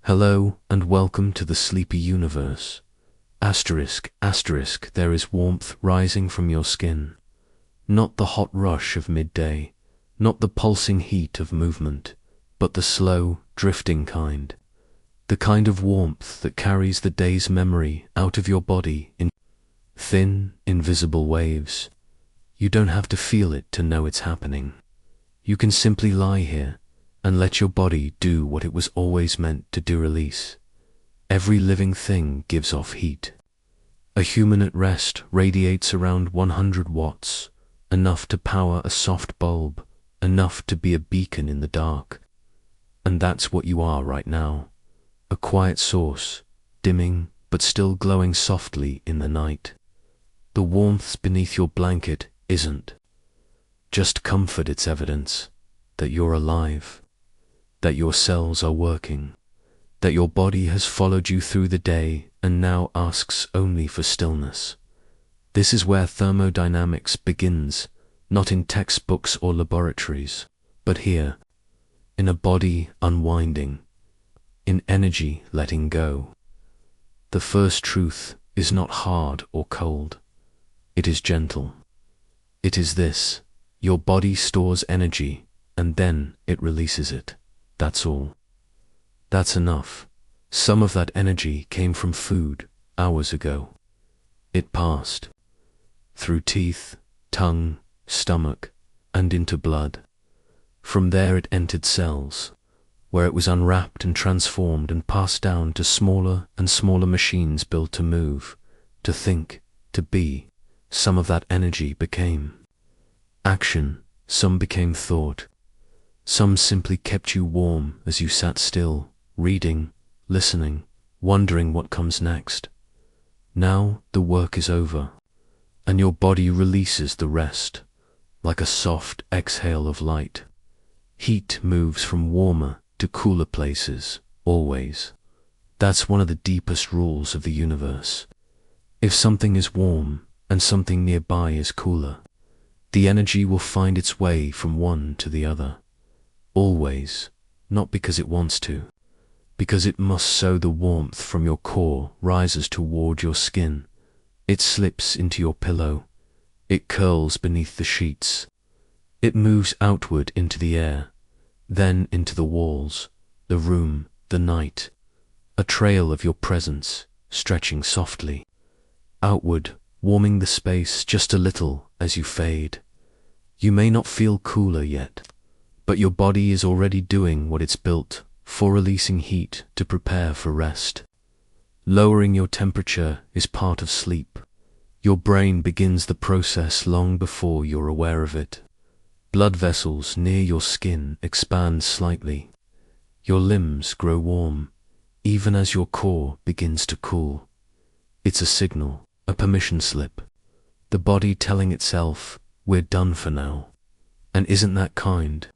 Hello and welcome to the sleepy universe. Asterisk, asterisk, there is warmth rising from your skin. Not the hot rush of midday, not the pulsing heat of movement, but the slow, drifting kind. The kind of warmth that carries the day's memory out of your body in thin, invisible waves. You don't have to feel it to know it's happening. You can simply lie here and let your body do what it was always meant to do. Release. Every living thing gives off heat. A human at rest radiates around 100 watts, enough to power a soft bulb, enough to be a beacon in the dark. And that's what you are right now. A quiet source, dimming but still glowing softly in the night. The warmth beneath your blanket isn't just comfort, it's evidence that you're alive, that your cells are working, that your body has followed you through the day and now asks only for stillness. This is where thermodynamics begins, not in textbooks or laboratories, but here, in a body unwinding, in energy letting go. The first truth is not hard or cold. It is gentle. It is this: your body stores energy and then it releases it. That's all. That's enough. Some of that energy came from food hours ago. It passed through teeth, tongue, stomach, and into blood. From there it entered cells, where it was unwrapped and transformed and passed down to smaller and smaller machines built to move, to think, to be. Some of that energy became action, some became thought. Some simply kept you warm as you sat still, reading, listening, wondering what comes next. Now the work is over, and your body releases the rest, like a soft exhale of light. Heat moves from warmer to cooler places, always. That's one of the deepest rules of the universe. If something is warm and something nearby is cooler, the energy will find its way from one to the other. Always, not because it wants to, because it must. So the warmth from your core rises toward your skin. It slips into your pillow. It curls beneath the sheets. It moves outward into the air, then into the walls, the room, the night. A trail of your presence, stretching softly. Outward, warming the space just a little as you fade. You may not feel cooler yet, but your body is already doing what it's built for, releasing heat to prepare for rest. Lowering your temperature is part of sleep. Your brain begins the process long before you're aware of it. Blood vessels near your skin expand slightly. Your limbs grow warm, even as your core begins to cool. It's a signal, a permission slip. The body telling itself, we're done for now. And isn't that kind?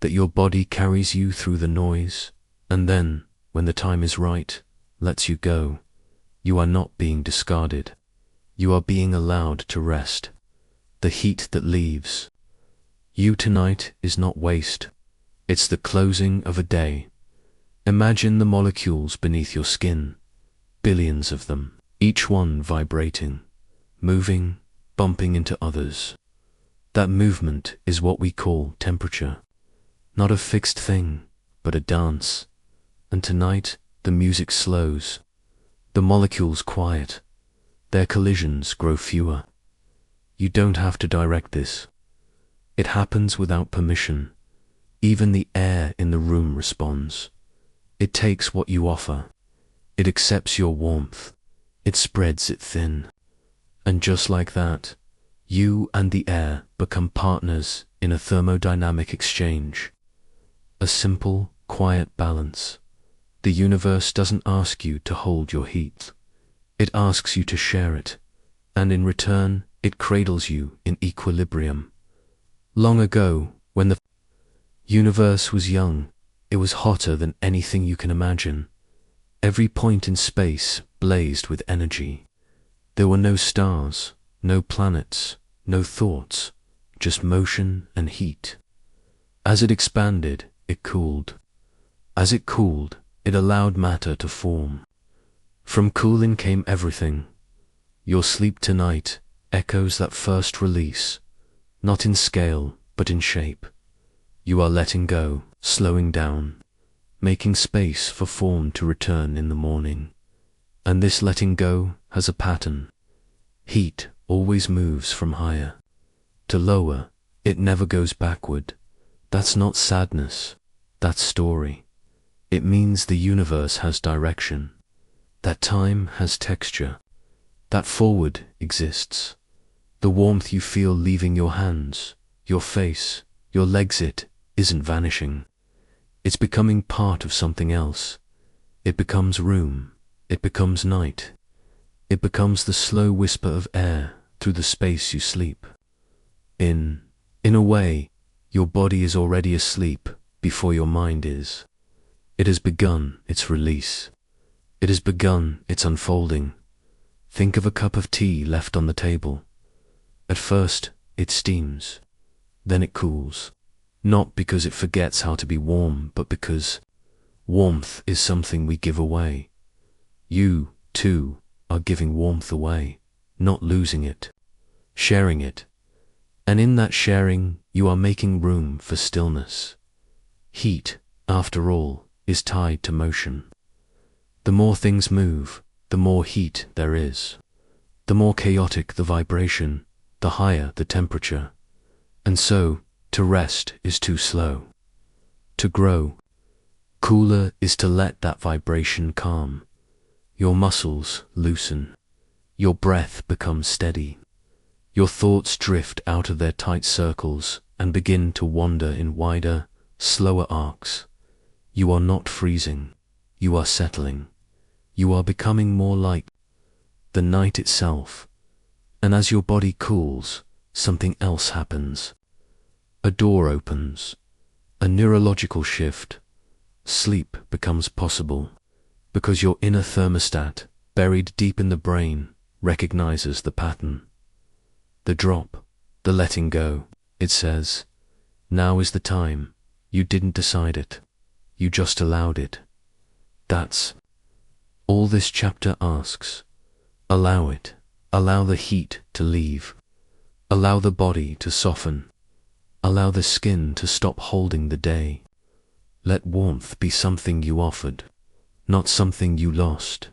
That your body carries you through the noise, and then, when the time is right, lets you go. You are not being discarded. You are being allowed to rest. The heat that leaves you tonight is not waste. It's the closing of a day. Imagine the molecules beneath your skin, billions of them, each one vibrating, moving, bumping into others. That movement is what we call temperature. Not a fixed thing, but a dance. And tonight, the music slows. The molecules quiet. Their collisions grow fewer. You don't have to direct this. It happens without permission. Even the air in the room responds. It takes what you offer. It accepts your warmth. It spreads it thin. And just like that, you and the air become partners in a thermodynamic exchange. A simple, quiet balance. The universe doesn't ask you to hold your heat. It asks you to share it, and in return, it cradles you in equilibrium. Long ago, when the universe was young, it was hotter than anything you can imagine. Every point in space blazed with energy. There were no stars, no planets, no thoughts, just motion and heat. As it expanded, it cooled. As it cooled, It allowed matter to form. From cooling came everything. Your sleep tonight echoes that first release, not in scale, but in shape. You are letting go, slowing down, making space for form to return in the morning. And this letting go has a pattern. Heat always moves from higher to lower. It never goes backward. That's not sadness. That's story. It means the universe has direction, that time has texture, that forward exists. The warmth you feel leaving your hands, your face, your legs, it isn't vanishing. It's becoming part of something else. It becomes room. It becomes night. It becomes the slow whisper of air through the space you sleep. In a way, your body is already asleep before your mind is. It has begun its release. It has begun its unfolding. Think of a cup of tea left on the table. At first, it steams. Then it cools. Not because it forgets how to be warm, but because warmth is something we give away. You, too, are giving warmth away, not losing it, sharing it. And in that sharing, you are making room for stillness. Heat, after all, is tied to motion. The more things move, the more heat there is. The more chaotic the vibration, the higher the temperature. And so, to rest is too slow. To grow cooler is to let that vibration calm. Your muscles loosen. Your breath becomes steady. Your thoughts drift out of their tight circles and begin to wander in wider, slower arcs. You are not freezing. You are settling. You are becoming more like the night itself. And as your body cools, something else happens. A door opens. A neurological shift. Sleep becomes possible because your inner thermostat, buried deep in the brain, recognizes the pattern. The drop, the letting go, it says, now is the time. You didn't decide it. You just allowed it. That's all this chapter asks. Allow it. Allow the heat to leave. Allow the body to soften. Allow the skin to stop holding the day. Let warmth be something you offered, not something you lost.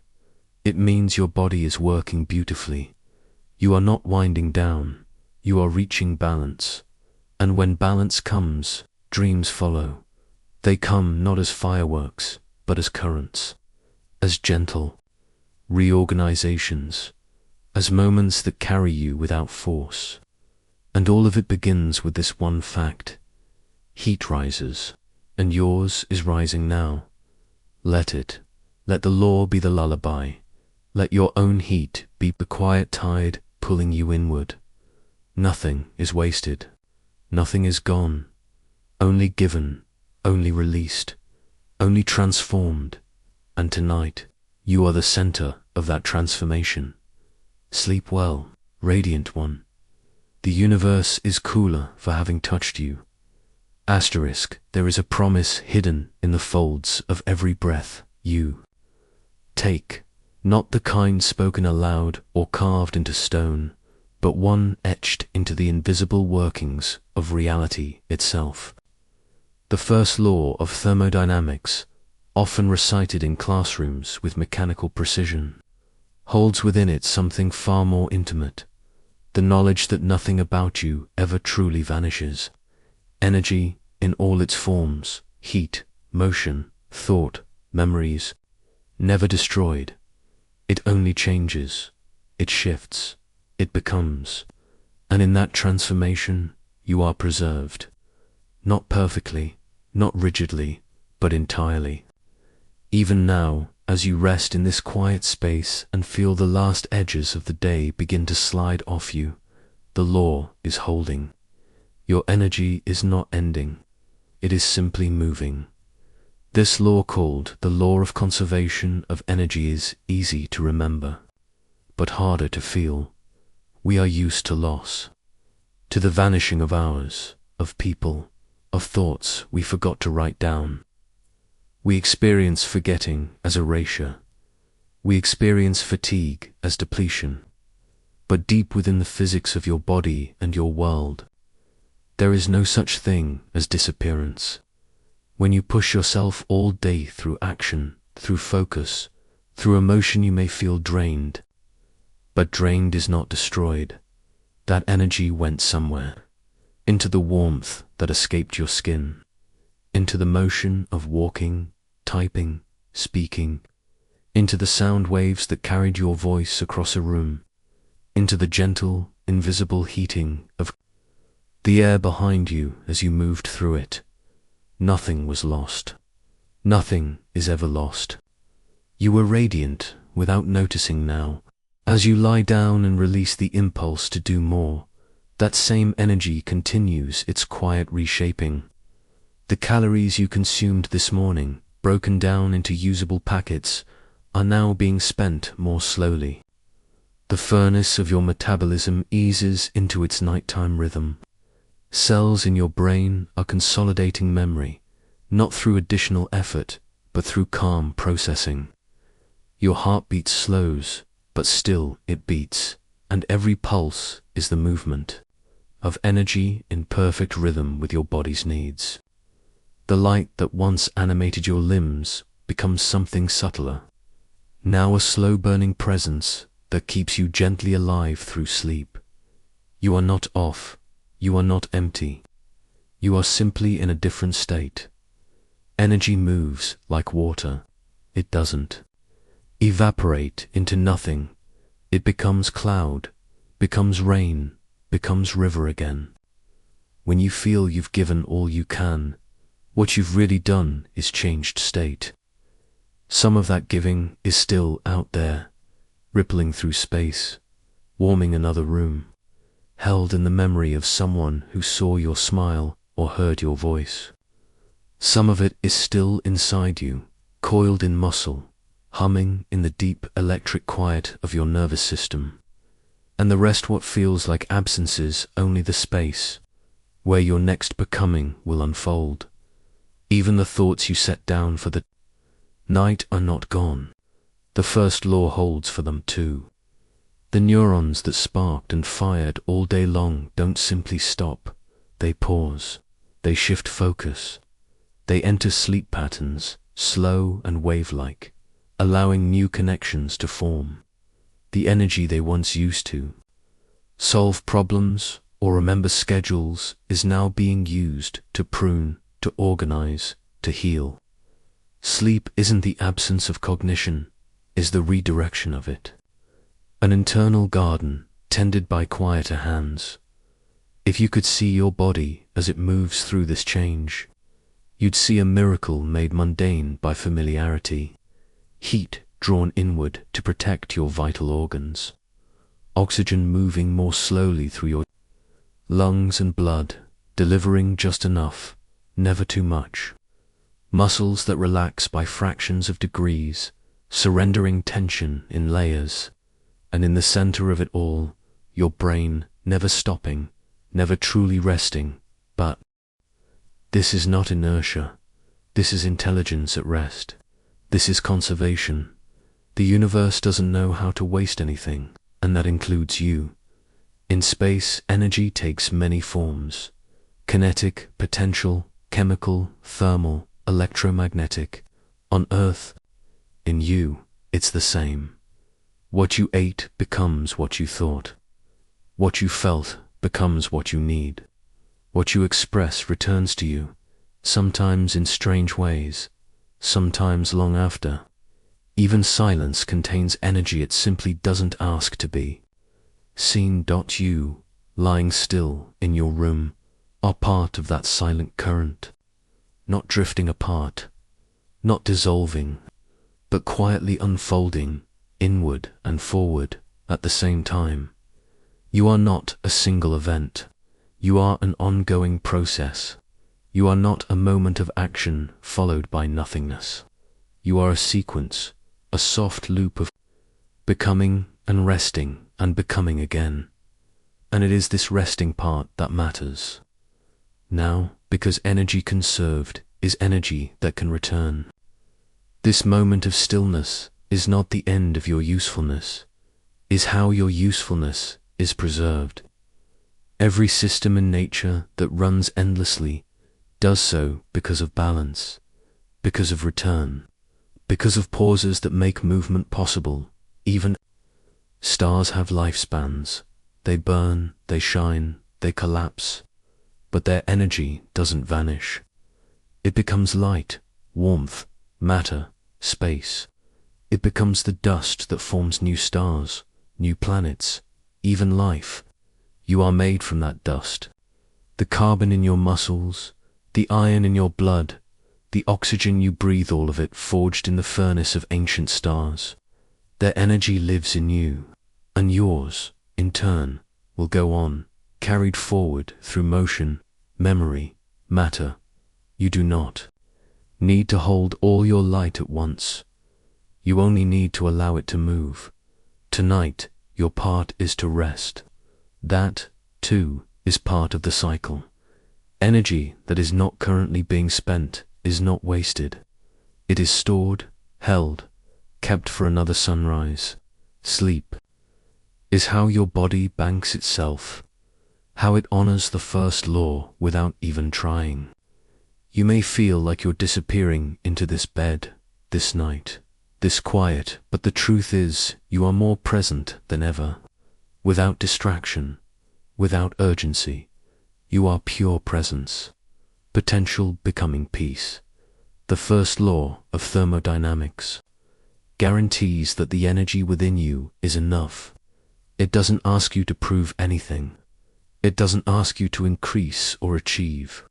It means your body is working beautifully. You are not winding down. You are reaching balance. And when balance comes, dreams follow. They come not as fireworks, but as currents, as gentle reorganizations, as moments that carry you without force. And all of it begins with this one fact. Heat rises, and yours is rising now. Let it. Let the law be the lullaby. Let your own heat be the quiet tide pulling you inward. Nothing is wasted. Nothing is gone. Only given, only released, only transformed. And tonight, you are the center of that transformation. Sleep well, radiant one. The universe is cooler for having touched you. Asterisk, there is a promise hidden in the folds of every breath you take, not the kind spoken aloud or carved into stone, but one etched into the invisible workings of reality itself. The first law of thermodynamics, often recited in classrooms with mechanical precision, holds within it something far more intimate, the knowledge that nothing about you ever truly vanishes. Energy in all its forms, heat, motion, thought, memories, never destroyed. It only changes, it shifts, it becomes, and in that transformation you are preserved. Not perfectly, not rigidly, but entirely. Even now, as you rest in this quiet space and feel the last edges of the day begin to slide off you, the law is holding. Your energy is not ending. It is simply moving. This law, called the law of conservation of energy, is easy to remember, but harder to feel. We are used to loss, to the vanishing of hours, of people, of thoughts we forgot to write down. We experience forgetting as erasure. We experience fatigue as depletion. But deep within the physics of your body and your world, there is no such thing as disappearance. When you push yourself all day through action, through focus, through emotion, you may feel drained. But drained is not destroyed. That energy went somewhere, into the warmth that escaped your skin, into the motion of walking, typing, speaking, into the sound waves that carried your voice across a room, into the gentle, invisible heating of the air behind you as you moved through it. Nothing was lost. Nothing is ever lost. You were radiant without noticing now. As you lie down and release the impulse to do more, that same energy continues its quiet reshaping. The calories you consumed this morning, broken down into usable packets, are now being spent more slowly. The furnace of your metabolism eases into its nighttime rhythm. Cells in your brain are consolidating memory, not through additional effort, but through calm processing. Your heartbeat slows, but still it beats, and every pulse is the movement of energy in perfect rhythm with your body's needs. The light that once animated your limbs becomes something subtler, now a slow-burning presence that keeps you gently alive through sleep. You are not off, you are not empty, you are simply in a different state. Energy moves like water. It doesn't evaporate into nothing. It becomes cloud, becomes rain, becomes river again. When you feel you've given all you can, what you've really done is changed state. Some of that giving is still out there, rippling through space, warming another room, held in the memory of someone who saw your smile or heard your voice. Some of it is still inside you, coiled in muscle, humming in the deep electric quiet of your nervous system. And the rest what feels like absences, only the space where your next becoming will unfold. Even the thoughts you set down for the night are not gone. The first law holds for them too. The neurons that sparked and fired all day long don't simply stop. They pause. They shift focus. They enter sleep patterns, slow and wave-like, allowing new connections to form. The energy they once used to solve problems or remember schedules is now being used to prune, to organize, to heal. Sleep isn't the absence of cognition, is the redirection of it. An internal garden tended by quieter hands. If you could see your body as it moves through this change, you'd see a miracle made mundane by familiarity. Heat drawn inward to protect your vital organs. Oxygen moving more slowly through your lungs and blood, delivering just enough, never too much. Muscles that relax by fractions of degrees, surrendering tension in layers. And in the center of it all, your brain never stopping, never truly resting, but this is not inertia. This is intelligence at rest. This is conservation. The universe doesn't know how to waste anything, and that includes you. In space, energy takes many forms. Kinetic, potential, chemical, thermal, electromagnetic. On Earth, in you, it's the same. What you ate becomes what you thought. What you felt becomes what you need. What you express returns to you, sometimes in strange ways, sometimes long after. Even silence contains energy it simply doesn't ask to be. Seen. You, lying still in your room, are part of that silent current, not drifting apart, not dissolving, but quietly unfolding inward and forward at the same time. You are not a single event. You are an ongoing process. You are not a moment of action followed by nothingness. You are a sequence, a soft loop of becoming and resting and becoming again. And it is this resting part that matters. Now, because energy conserved is energy that can return. This moment of stillness is not the end of your usefulness, is how your usefulness is preserved. Every system in nature that runs endlessly does so because of balance, because of return, because of pauses that make movement possible. Even stars have lifespans. They burn, they shine, they collapse, but their energy doesn't vanish. It becomes light, warmth, matter, space. It becomes the dust that forms new stars, new planets, even life. You are made from that dust. The carbon in your muscles, the iron in your blood, the oxygen you breathe, all of it forged in the furnace of ancient stars. Their energy lives in you, and yours, in turn, will go on, carried forward through motion, memory, matter. You do not need to hold all your light at once. You only need to allow it to move. Tonight, your part is to rest. That, too, is part of the cycle. Energy that is not currently being spent is not wasted. It is stored, held, kept for another sunrise. Sleep is how your body banks itself, how it honors the first law without even trying. You may feel like you're disappearing into this bed, this night, this quiet, but the truth is you are more present than ever. Without distraction, without urgency, you are pure presence, potential becoming peace. The first law of thermodynamics guarantees that the energy within you is enough. It doesn't ask you to prove anything. It doesn't ask you to increase or achieve.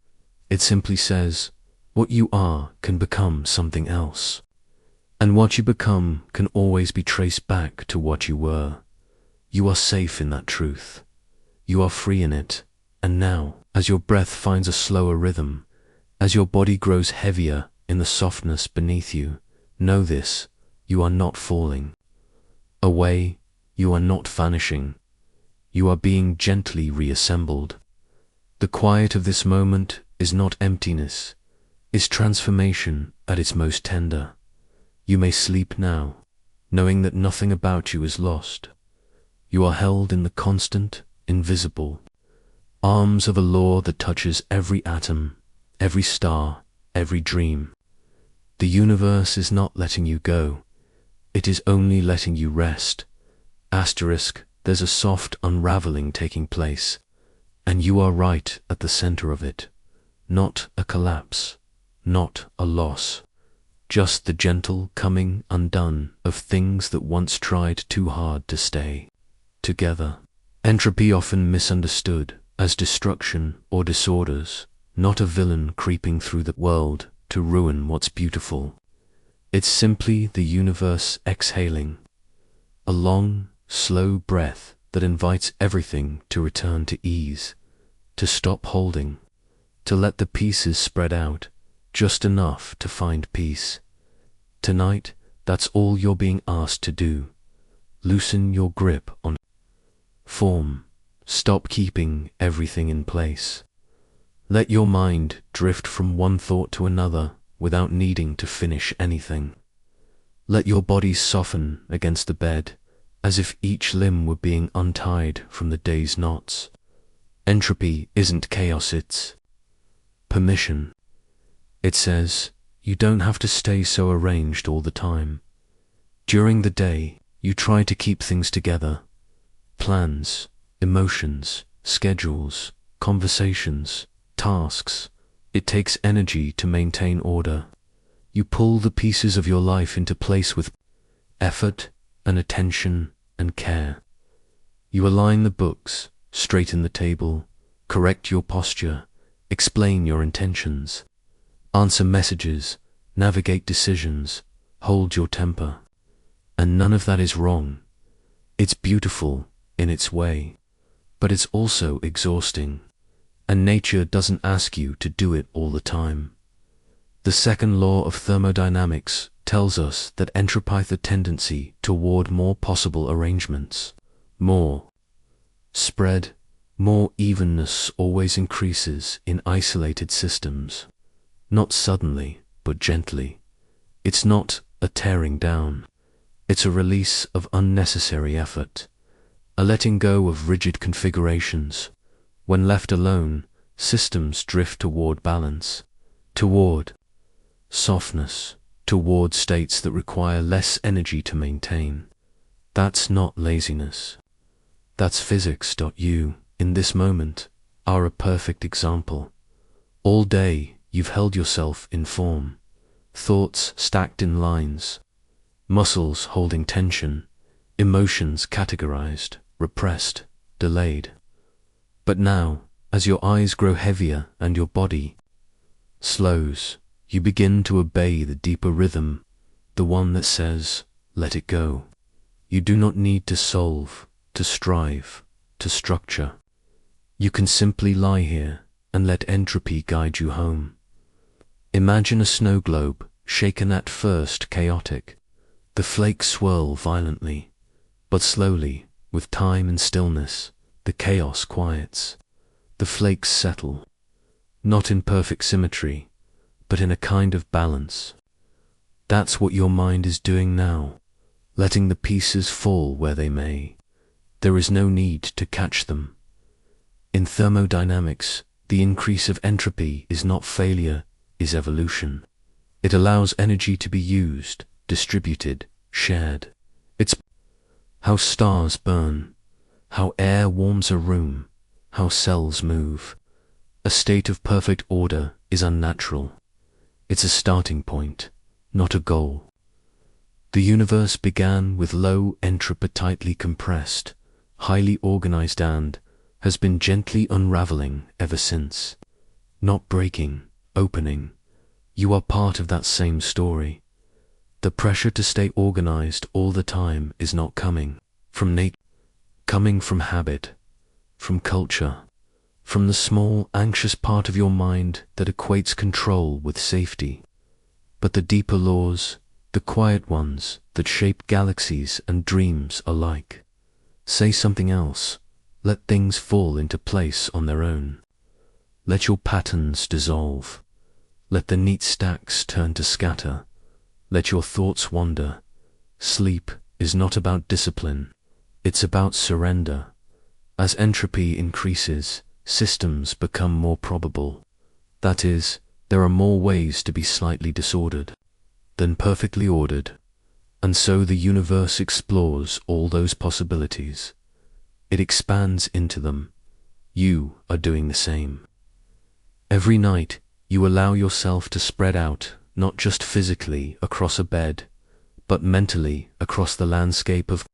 It simply says, what you are can become something else. And what you become can always be traced back to what you were. You are safe in that truth. You are free in it. And now, as your breath finds a slower rhythm, as your body grows heavier in the softness beneath you, know this: you are not falling away. You are not vanishing. You are being gently reassembled. The quiet of this moment is not emptiness, is transformation at its most tender. You may sleep now, knowing that nothing about you is lost. You are held in the constant, invisible arms of a law that touches every atom, every star, every dream. The universe is not letting you go. It is only letting you rest. There's a soft unraveling taking place, and you are right at the center of it. Not a collapse, not a loss, just the gentle coming undone of things that once tried too hard to stay together. Entropy, often misunderstood as destruction or disorders, not a villain creeping through the world to ruin what's beautiful. It's simply the universe exhaling, a long, slow breath that invites everything to return to ease, to stop holding, to let the pieces spread out, just enough to find peace. Tonight, that's all you're being asked to do. Loosen your grip on form. Stop keeping everything in place. Let your mind drift from one thought to another without needing to finish anything. Let your body soften against the bed, as if each limb were being untied from the day's knots. Entropy isn't chaos, it's permission. It says, you don't have to stay so arranged all the time. During the day, you try to keep things together. Plans, emotions, schedules, conversations, tasks. It takes energy to maintain order. You pull the pieces of your life into place with effort and attention and care. You align the books, straighten the table, correct your posture, explain your intentions, answer messages, navigate decisions, hold your temper. And none of that is wrong. It's beautiful in its way, but it's also exhausting. And nature doesn't ask you to do it all the time. The second law of thermodynamics tells us that entropy has a tendency toward more possible arrangements. More spread, more evenness always increases in isolated systems. Not suddenly, but gently. It's not a tearing down. It's a release of unnecessary effort, a letting go of rigid configurations. When left alone, systems drift toward balance, toward softness, toward states that require less energy to maintain. That's not laziness. That's physics. You, in this moment, are a perfect example. All day, you've held yourself in form, thoughts stacked in lines, muscles holding tension, emotions categorized, repressed, delayed. But now, as your eyes grow heavier and your body slows, you begin to obey the deeper rhythm, the one that says, let it go. You do not need to solve, to strive, to structure. You can simply lie here and let entropy guide you home. Imagine a snow globe, shaken at first chaotic. The flakes swirl violently, but slowly, with time and stillness, the chaos quiets. The flakes settle, not in perfect symmetry, but in a kind of balance. That's what your mind is doing now, letting the pieces fall where they may. There is no need to catch them. In thermodynamics, the increase of entropy is not failure, is evolution. It allows energy to be used, distributed, shared. It's how stars burn, how air warms a room, how cells move. A state of perfect order is unnatural. It's a starting point, not a goal. The universe began with low entropy, tightly compressed, highly organized, and has been gently unraveling ever since. Not breaking, opening. You are part of that same story. The pressure to stay organized all the time is not coming from nature, coming from habit, from culture, from the small, anxious part of your mind that equates control with safety. But the deeper laws, the quiet ones that shape galaxies and dreams alike, say something else. Let things fall into place on their own. Let your patterns dissolve. Let the neat stacks turn to scatter. Let your thoughts wander. Sleep is not about discipline. It's about surrender. As entropy increases, systems become more probable. That is, there are more ways to be slightly disordered than perfectly ordered. And so the universe explores all those possibilities. It expands into them. You are doing the same. Every night, you allow yourself to spread out, not just physically across a bed, but mentally across the landscape of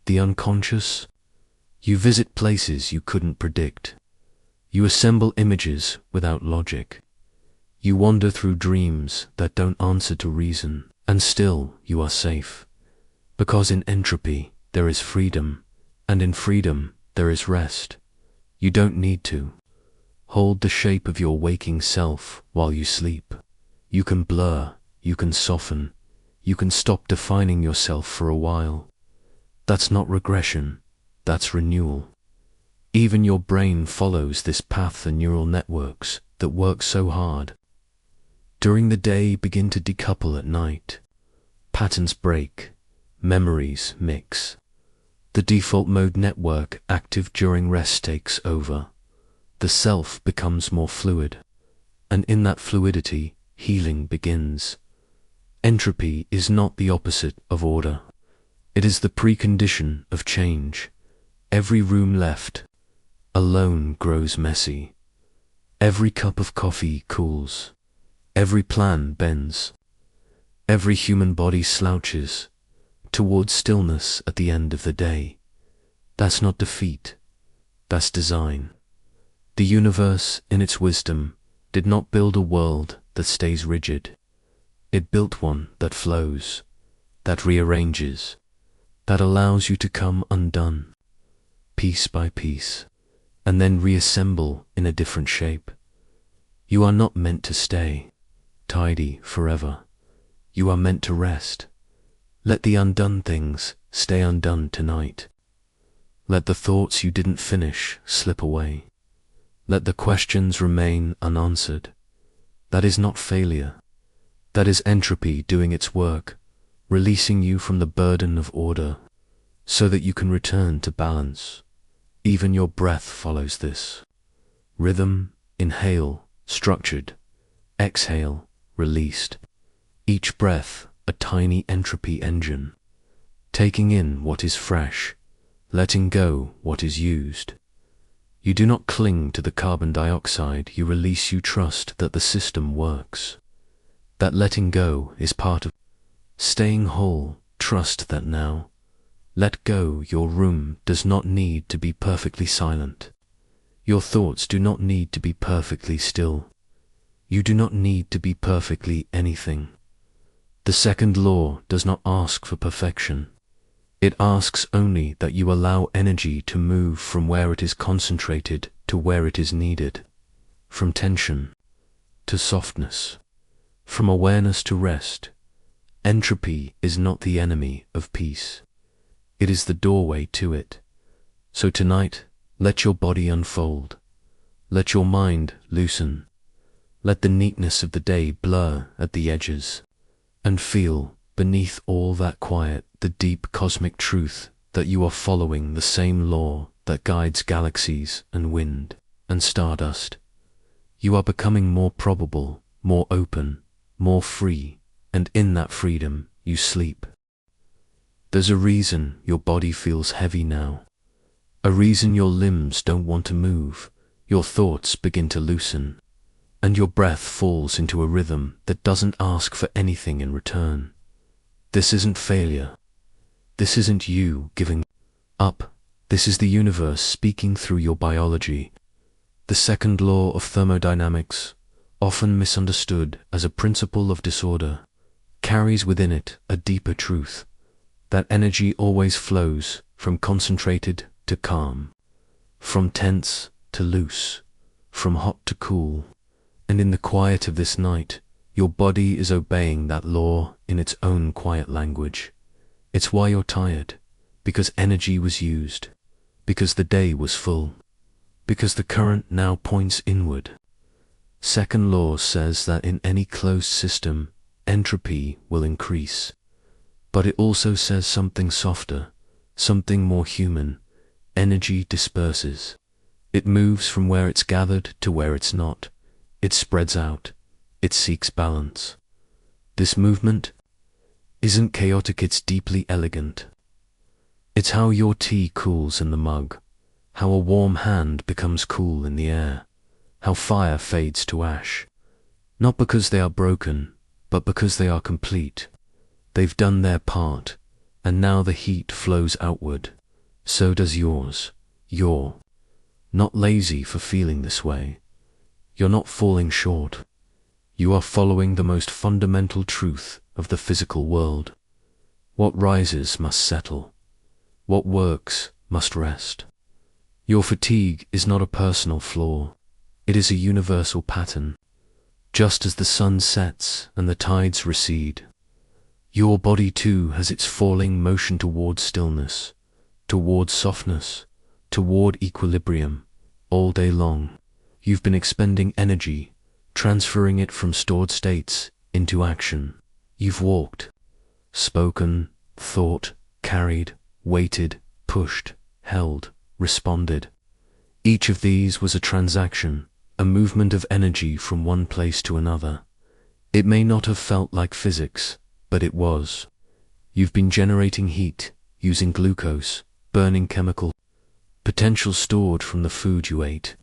the unconscious. You visit places you couldn't predict. You assemble images without logic. You wander through dreams that don't answer to reason, and still you are safe. Because in entropy there is freedom, and in freedom there is rest. You don't need to hold the shape of your waking self while you sleep. You can blur, you can soften, you can stop defining yourself for a while. That's not regression, that's renewal. Even your brain follows this path. The neural networks that work so hard during the day begin to decouple at night. Patterns break, memories mix. The default mode network active during rest takes over. The self becomes more fluid, and in that fluidity, healing begins. Entropy is not the opposite of order. It is the precondition of change. Every room left alone grows messy. Every cup of coffee cools. Every plan bends. Every human body slouches towards stillness at the end of the day. That's not defeat. That's design. The universe, in its wisdom, did not build a world that stays rigid. It built one that flows, that rearranges, that allows you to come undone, piece by piece, and then reassemble in a different shape. You are not meant to stay tidy forever. You are meant to rest. Let the undone things stay undone tonight. Let the thoughts you didn't finish slip away. Let the questions remain unanswered. That is not failure. That is entropy doing its work, releasing you from the burden of order, so that you can return to balance. Even your breath follows this. Rhythm, inhale, structured, exhale, released. Each breath, a tiny entropy engine, taking in what is fresh, letting go what is used. You do not cling to the carbon dioxide you release, you trust that the system works. That letting go is part of staying whole. Trust that now. Let go. Your room does not need to be perfectly silent. Your thoughts do not need to be perfectly still. You do not need to be perfectly anything. The second law does not ask for perfection. It asks only that you allow energy to move from where it is concentrated to where it is needed, from tension to softness, from awareness to rest. Entropy is not the enemy of peace. It is the doorway to it. So tonight, let your body unfold. Let your mind loosen. Let the neatness of the day blur at the edges, and feel, beneath all that quiet, the deep cosmic truth that you are following the same law that guides galaxies and wind and stardust. You are becoming more probable, more open, more free, and in that freedom you sleep. There's a reason your body feels heavy now, a reason your limbs don't want to move, your thoughts begin to loosen, and your breath falls into a rhythm that doesn't ask for anything in return. This isn't failure. This isn't you giving up. This is the universe speaking through your biology. The second law of thermodynamics, often misunderstood as a principle of disorder, carries within it a deeper truth, that energy always flows from concentrated to calm, from tense to loose, from hot to cool. And in the quiet of this night, your body is obeying that law in its own quiet language. It's why you're tired, because energy was used, because the day was full, because the current now points inward. Second law says that in any closed system, entropy will increase. But it also says something softer, something more human. Energy disperses. It moves from where it's gathered to where it's not. It spreads out. It seeks balance. This movement isn't chaotic, it's deeply elegant. It's how your tea cools in the mug, how a warm hand becomes cool in the air, how fire fades to ash. Not because they are broken, but because they are complete. They've done their part, and now the heat flows outward. So does yours. You're not lazy for feeling this way. You're not falling short. You are following the most fundamental truth of the physical world. What rises must settle. What works must rest. Your fatigue is not a personal flaw. It is a universal pattern. Just as the sun sets and the tides recede, your body too has its falling motion toward stillness, toward softness, toward equilibrium. All day long, you've been expending energy, transferring it from stored states into action. You've walked, spoken, thought, carried, waited, pushed, held, responded. Each of these was a transaction, a movement of energy from one place to another. It may not have felt like physics, but it was. You've been generating heat, using glucose, burning chemical potential stored from the food you ate.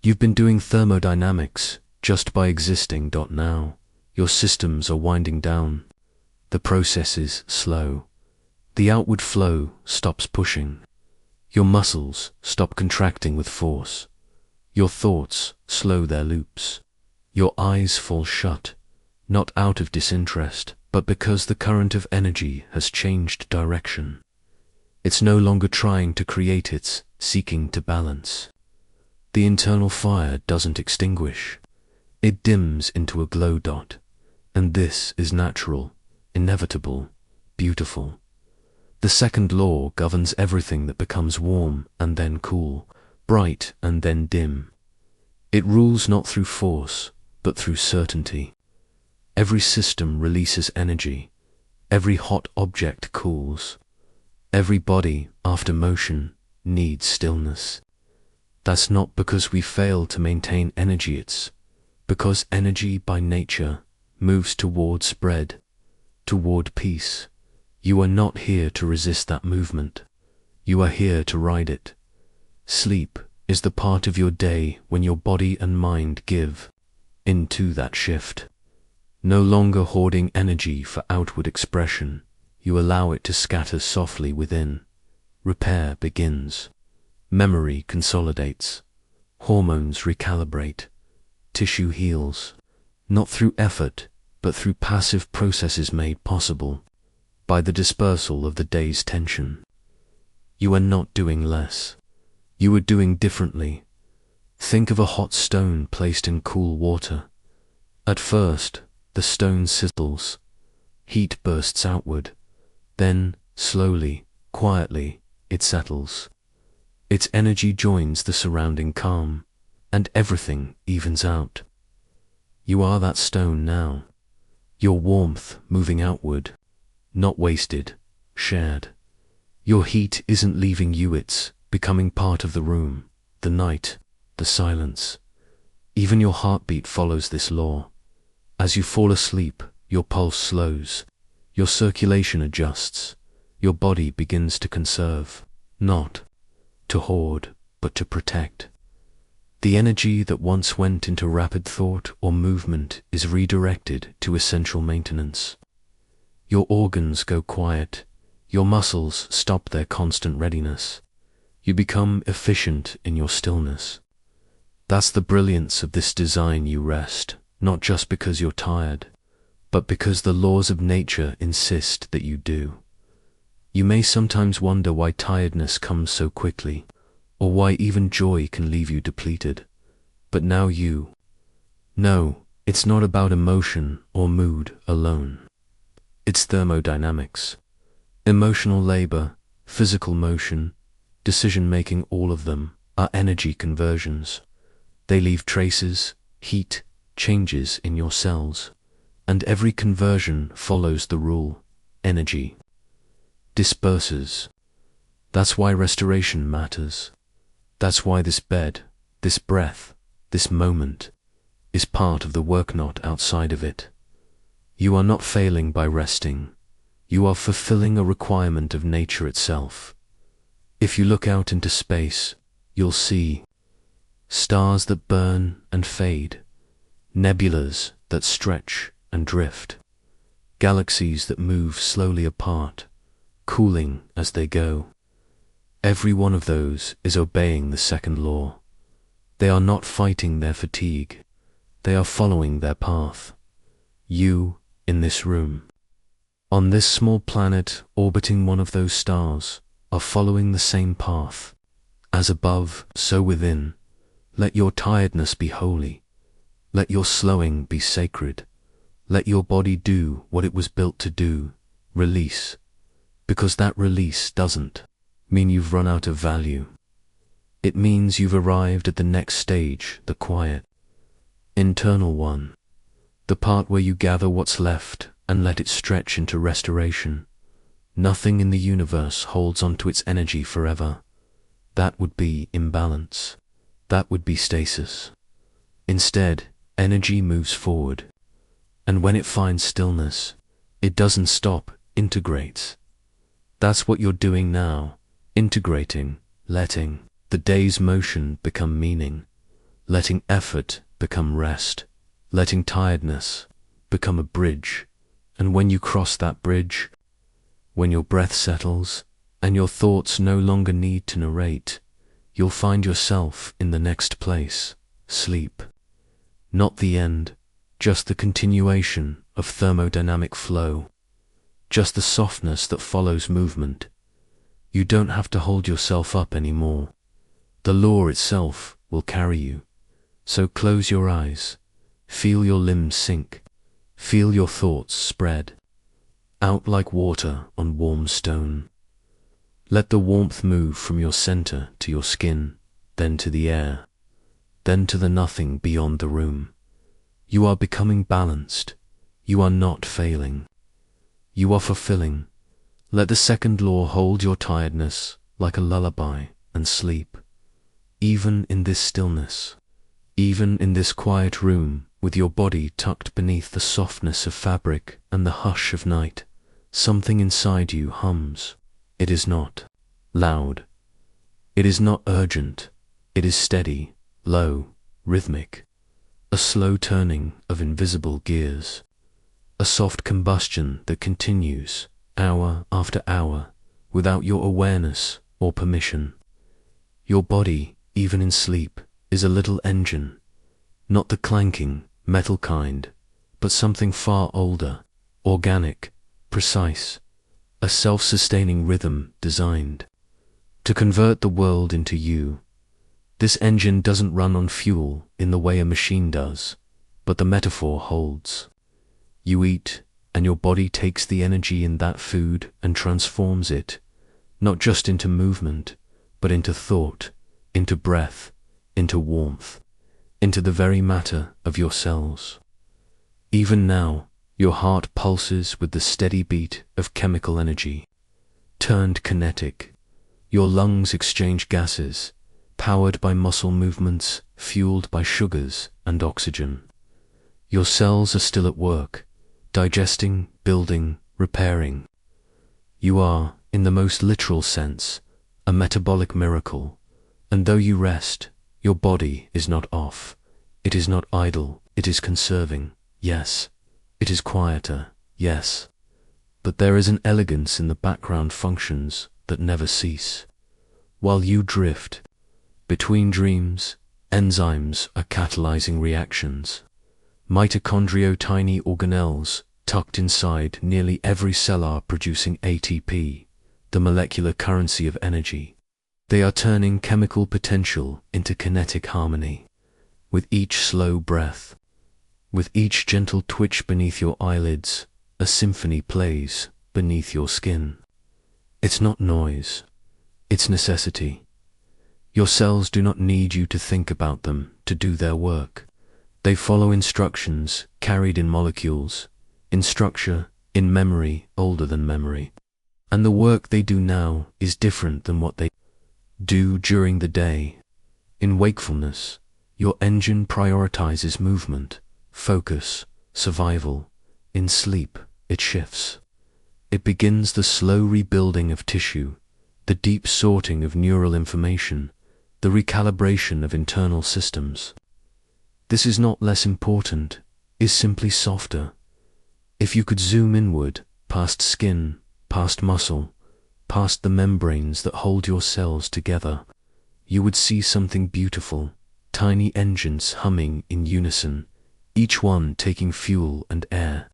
You've been doing thermodynamics just by existing. Now, your systems are winding down. The process is slow. The outward flow stops pushing. Your muscles stop contracting with force. Your thoughts slow their loops. Your eyes fall shut, not out of disinterest, but because the current of energy has changed direction. It's no longer trying to create, it's seeking to balance. The internal fire doesn't extinguish. It dims into a glow dot. And this is natural, inevitable, beautiful. The second law governs everything that becomes warm and then cool, bright and then dim. It rules not through force, but through certainty. Every system releases energy. Every hot object cools. Every body, after motion, needs stillness. That's not because we fail to maintain energy, it's because energy by nature moves toward spread, toward peace. You are not here to resist that movement. You are here to ride it. Sleep is the part of your day when your body and mind give into that shift. No longer hoarding energy for outward expression, you allow it to scatter softly within. Repair begins. Memory consolidates. Hormones recalibrate. Tissue heals. Not through effort, but through passive processes made possible by the dispersal of the day's tension. You are not doing less. You are doing differently. Think of a hot stone placed in cool water. At first, the stone sizzles. Heat bursts outward. Then, slowly, quietly, it settles. Its energy joins the surrounding calm, and everything evens out. You are that stone now. Your warmth moving outward, not wasted, shared. Your heat isn't leaving you, it's becoming part of the room, the night, the silence. Even your heartbeat follows this law. As you fall asleep, your pulse slows, your circulation adjusts, your body begins to conserve, not to hoard, but to protect. The energy that once went into rapid thought or movement is redirected to essential maintenance. Your organs go quiet, your muscles stop their constant readiness. You become efficient in your stillness. That's the brilliance of this design. You rest, not just because you're tired, but because the laws of nature insist that you do. You may sometimes wonder why tiredness comes so quickly, or why even joy can leave you depleted. But now you know it's not about emotion or mood alone. It's thermodynamics. Emotional labor, physical motion, decision-making, all of them are energy conversions. They leave traces, heat, changes in your cells, and every conversion follows the rule: energy disperses. That's why restoration matters. That's why this bed, this breath, this moment is part of the work, not outside of it. You are not failing by resting. You are fulfilling a requirement of nature itself. If you look out into space, you'll see stars that burn and fade, nebulas that stretch and drift, galaxies that move slowly apart, cooling as they go. Every one of those is obeying the second law. They are not fighting their fatigue. They are following their path. You, in this room, on this small planet orbiting one of those stars, are following the same path. As above, so within. Let your tiredness be holy. Let your slowing be sacred. Let your body do what it was built to do. Release. Because that release doesn't mean you've run out of value. It means you've arrived at the next stage, the quiet, internal one. The part where you gather what's left and let it stretch into restoration. Nothing in the universe holds onto its energy forever. That would be imbalance. That would be stasis. Instead, energy moves forward. And when it finds stillness, it doesn't stop, integrates. That's what you're doing now, integrating, letting the day's motion become meaning, letting effort become rest, letting tiredness become a bridge. And when you cross that bridge, when your breath settles and your thoughts no longer need to narrate, you'll find yourself in the next place, sleep. Not the end, just the continuation of thermodynamic flow, just the softness that follows movement. You don't have to hold yourself up anymore. The law itself will carry you. So close your eyes, feel your limbs sink, feel your thoughts spread out like water on warm stone. Let the warmth move from your center to your skin, then to the air, then to the nothing beyond the room. You are becoming balanced. You are not failing. You are fulfilling. Let the second law hold your tiredness like a lullaby and sleep. Even in this stillness, even in this quiet room, with your body tucked beneath the softness of fabric and the hush of night, something inside you hums. It is not loud. It is not urgent. It is steady, low, rhythmic. A slow turning of invisible gears. A soft combustion that continues, hour after hour, without your awareness or permission. Your body, even in sleep, is a little engine, not the clanking, metal kind, but something far older, organic, precise, a self-sustaining rhythm designed to convert the world into you. This engine doesn't run on fuel in the way a machine does, but the metaphor holds. You eat, and your body takes the energy in that food and transforms it, not just into movement, but into thought, into breath, into warmth, into the very matter of your cells. Even now, your heart pulses with the steady beat of chemical energy, turned kinetic. Your lungs exchange gases, powered by muscle movements, fueled by sugars and oxygen. Your cells are still at work, digesting, building, repairing. You are, in the most literal sense, a metabolic miracle, and though you rest, your body is not off. It is not idle, it is conserving, yes. It is quieter, yes. But there is an elegance in the background functions that never cease. While you drift between dreams, enzymes are catalyzing reactions. Mitochondria, tiny organelles tucked inside nearly every cell, are producing ATP, the molecular currency of energy. They are turning chemical potential into kinetic harmony. With each slow breath, with each gentle twitch beneath your eyelids, a symphony plays beneath your skin. It's not noise, it's necessity. Your cells do not need you to think about them to do their work. They follow instructions carried in molecules, in structure, in memory older than memory. And the work they do now is different than what they do during the day. In wakefulness, your engine prioritizes movement, focus, survival. In sleep, it shifts. It begins the slow rebuilding of tissue, the deep sorting of neural information, the recalibration of internal systems. This is not less important, is simply softer. If you could zoom inward, past skin, past muscle, past the membranes that hold your cells together, you would see something beautiful, tiny engines humming in unison, each one taking fuel and air,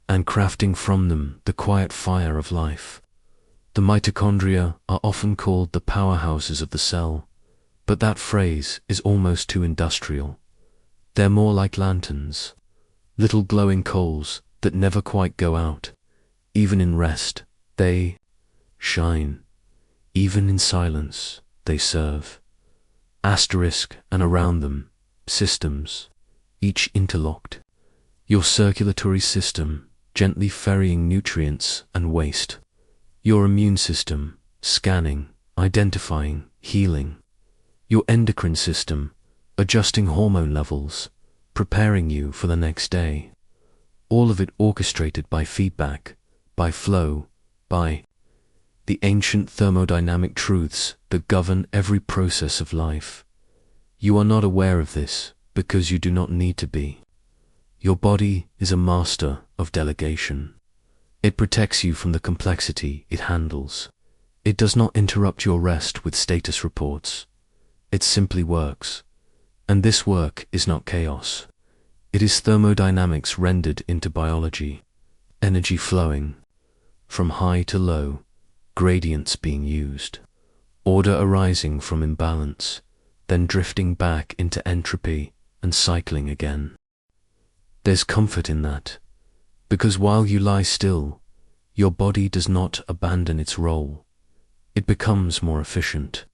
and crafting from them the quiet fire of life. The mitochondria are often called the powerhouses of the cell, but that phrase is almost too industrial. They're more like lanterns, little glowing coals that never quite go out. Even in rest, they shine. Even in silence, they serve. Asterisk, and around them, systems, each interlocked. Your circulatory system, gently ferrying nutrients and waste. Your immune system, scanning, identifying, healing. Your endocrine system, adjusting hormone levels, preparing you for the next day. All of it orchestrated by feedback, by flow, by the ancient thermodynamic truths that govern every process of life. You are not aware of this because you do not need to be. Your body is a master of delegation. It protects you from the complexity it handles. It does not interrupt your rest with status reports. It simply works. And this work is not chaos. It is thermodynamics rendered into biology. Energy flowing from high to low, gradients being used, order arising from imbalance, then drifting back into entropy and cycling again. There's comfort in that, because while you lie still, your body does not abandon its role. It becomes more efficient.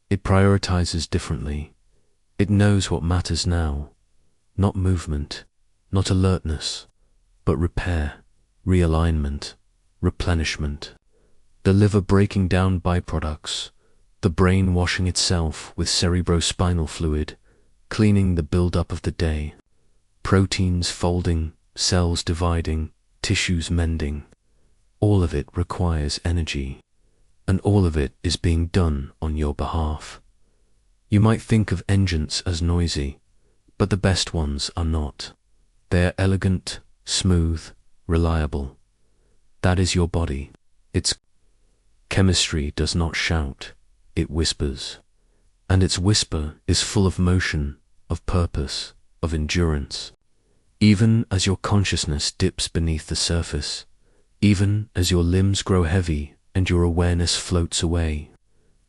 It prioritizes differently. It knows what matters now, not movement, not alertness, but repair, realignment, replenishment. The liver breaking down byproducts, the brain washing itself with cerebrospinal fluid, cleaning the build-up of the day, proteins folding, cells dividing, tissues mending. All of it requires energy, and all of it is being done on your behalf. You might think of engines as noisy, but the best ones are not. They are elegant, smooth, reliable. That is your body. Its chemistry does not shout, it whispers. And its whisper is full of motion, of purpose, of endurance. Even as your consciousness dips beneath the surface, even as your limbs grow heavy and your awareness floats away,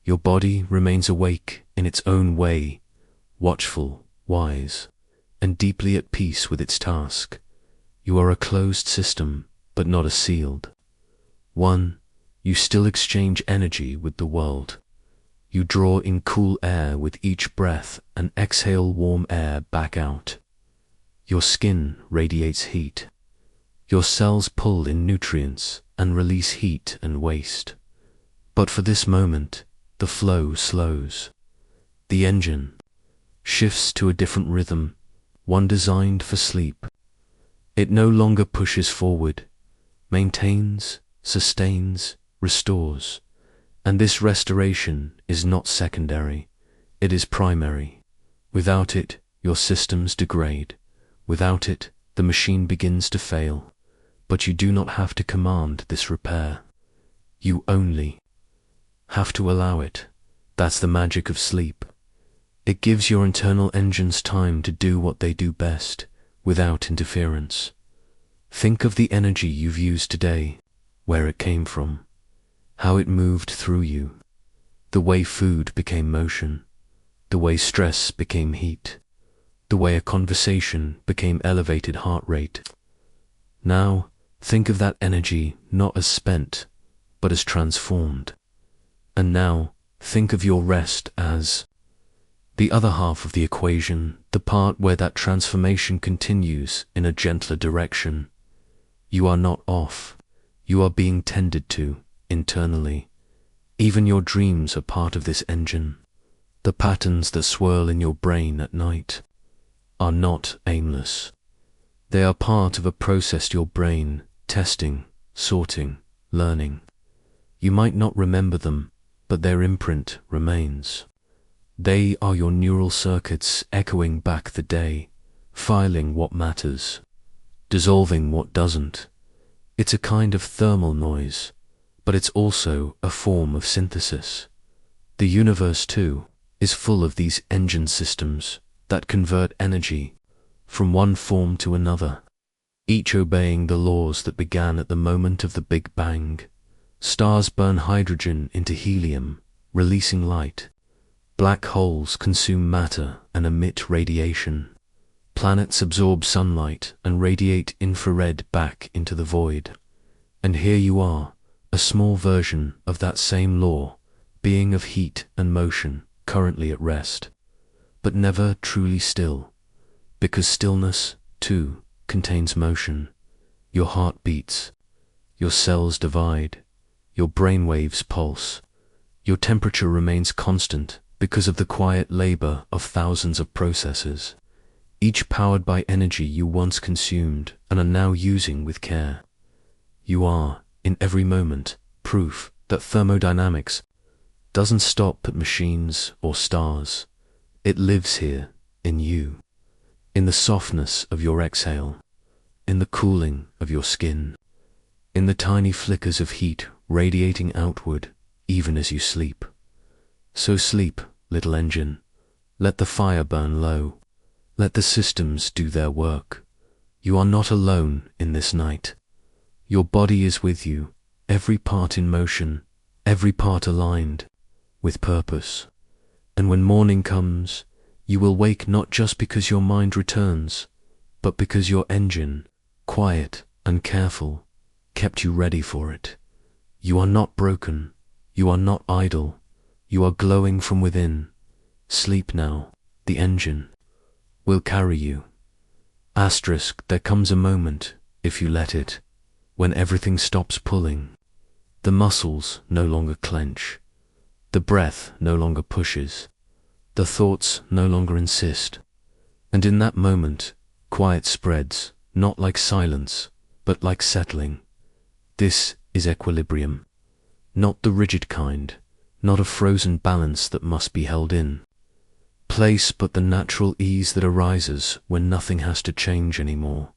your body remains awake in its own way, watchful, wise, and deeply at peace with its task. You are a closed system, but not a sealed one. You still exchange energy with the world. You draw in cool air with each breath and exhale warm air back out. Your skin radiates heat. Your cells pull in nutrients and release heat and waste. But for this moment, the flow slows. The engine shifts to a different rhythm, one designed for sleep. It no longer pushes forward, maintains, sustains, restores. And this restoration is not secondary, it is primary. Without it, your systems degrade. Without it, the machine begins to fail. But you do not have to command this repair. You only have to allow it. That's the magic of sleep. It gives your internal engines time to do what they do best, without interference. Think of the energy you've used today, where it came from, how it moved through you, the way food became motion, the way stress became heat, the way a conversation became elevated heart rate. Now, think of that energy not as spent, but as transformed. And now, think of your rest as the other half of the equation, the part where that transformation continues in a gentler direction. You are not off. You are being tended to, internally. Even your dreams are part of this engine. The patterns that swirl in your brain at night are not aimless. They are part of a process your brain, testing, sorting, learning. You might not remember them, but their imprint remains. They are your neural circuits echoing back the day, filing what matters, dissolving what doesn't. It's a kind of thermal noise, but it's also a form of synthesis. The universe, too, is full of these engine systems that convert energy from one form to another, each obeying the laws that began at the moment of the Big Bang. Stars burn hydrogen into helium, releasing light. Black holes consume matter and emit radiation. Planets absorb sunlight and radiate infrared back into the void. And here you are, a small version of that same law, being of heat and motion, currently at rest, but never truly still, because stillness, too, contains motion. Your heart beats, your cells divide, your brainwaves pulse, your temperature remains constant because of the quiet labor of thousands of processes, each powered by energy you once consumed and are now using with care. You are, in every moment, proof that thermodynamics doesn't stop at machines or stars. It lives here, in you, in the softness of your exhale, in the cooling of your skin, in the tiny flickers of heat radiating outward even as you sleep. So sleep, little engine. Let the fire burn low. Let the systems do their work. You are not alone in this night. Your body is with you, every part in motion, every part aligned with purpose. And when morning comes, you will wake not just because your mind returns, but because your engine, quiet and careful, kept you ready for it. You are not broken. You are not idle. You are glowing from within. Sleep now. The engine will carry you. Asterisk, there comes a moment, if you let it, when everything stops pulling. The muscles no longer clench. The breath no longer pushes. The thoughts no longer insist. And in that moment, quiet spreads, not like silence, but like settling. This is equilibrium. Not the rigid kind, not a frozen balance that must be held in place, but the natural ease that arises when nothing has to change anymore.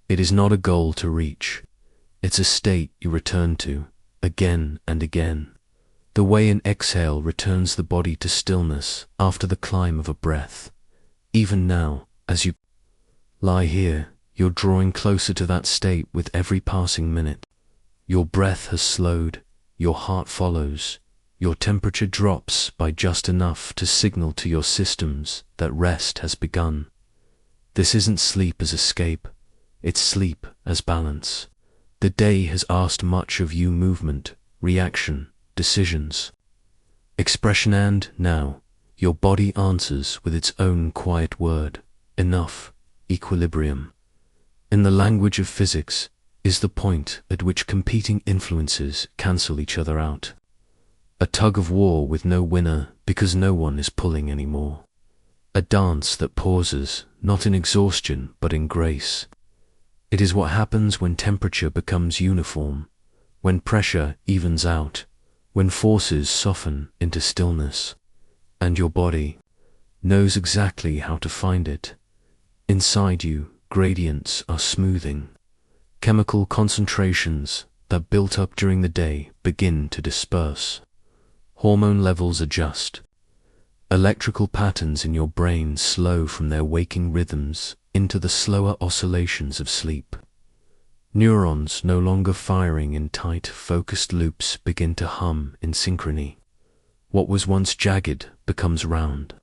It is not a goal to reach. It's a state you return to, again and again. The way an exhale returns the body to stillness after the climb of a breath. Even now, as you lie here, you're drawing closer to that state with every passing minute. Your breath has slowed, your heart follows, your temperature drops by just enough to signal to your systems that rest has begun. This isn't sleep as escape, it's sleep as balance. The day has asked much of you: movement, reaction, decisions, expression, and now your body answers with its own quiet word: enough, equilibrium. In the language of physics, is the point at which competing influences cancel each other out. A tug of war with no winner because no one is pulling anymore. A dance that pauses, not in exhaustion but in grace. It is what happens when temperature becomes uniform, when pressure evens out, when forces soften into stillness. And your body knows exactly how to find it. Inside you, gradients are smoothing. Chemical concentrations that built up during the day begin to disperse. Hormone levels adjust. Electrical patterns in your brain slow from their waking rhythms into the slower oscillations of sleep. Neurons no longer firing in tight, focused loops begin to hum in synchrony. What was once jagged becomes round.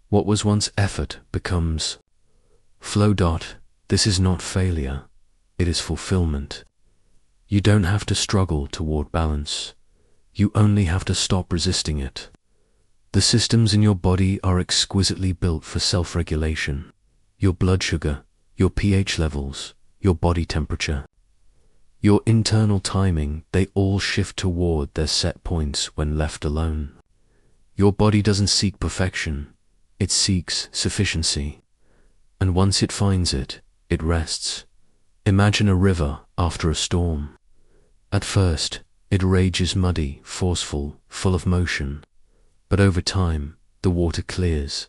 What was once effort becomes flow. This is not failure. It is fulfillment. You don't have to struggle toward balance. You only have to stop resisting it. The systems in your body are exquisitely built for self-regulation. Your blood sugar, your pH levels, your body temperature, your internal timing, they all shift toward their set points when left alone. Your body doesn't seek perfection, it seeks sufficiency. And once it finds it, it rests. Imagine a river after a storm. At first, it rages muddy, forceful, full of motion. But over time, the water clears.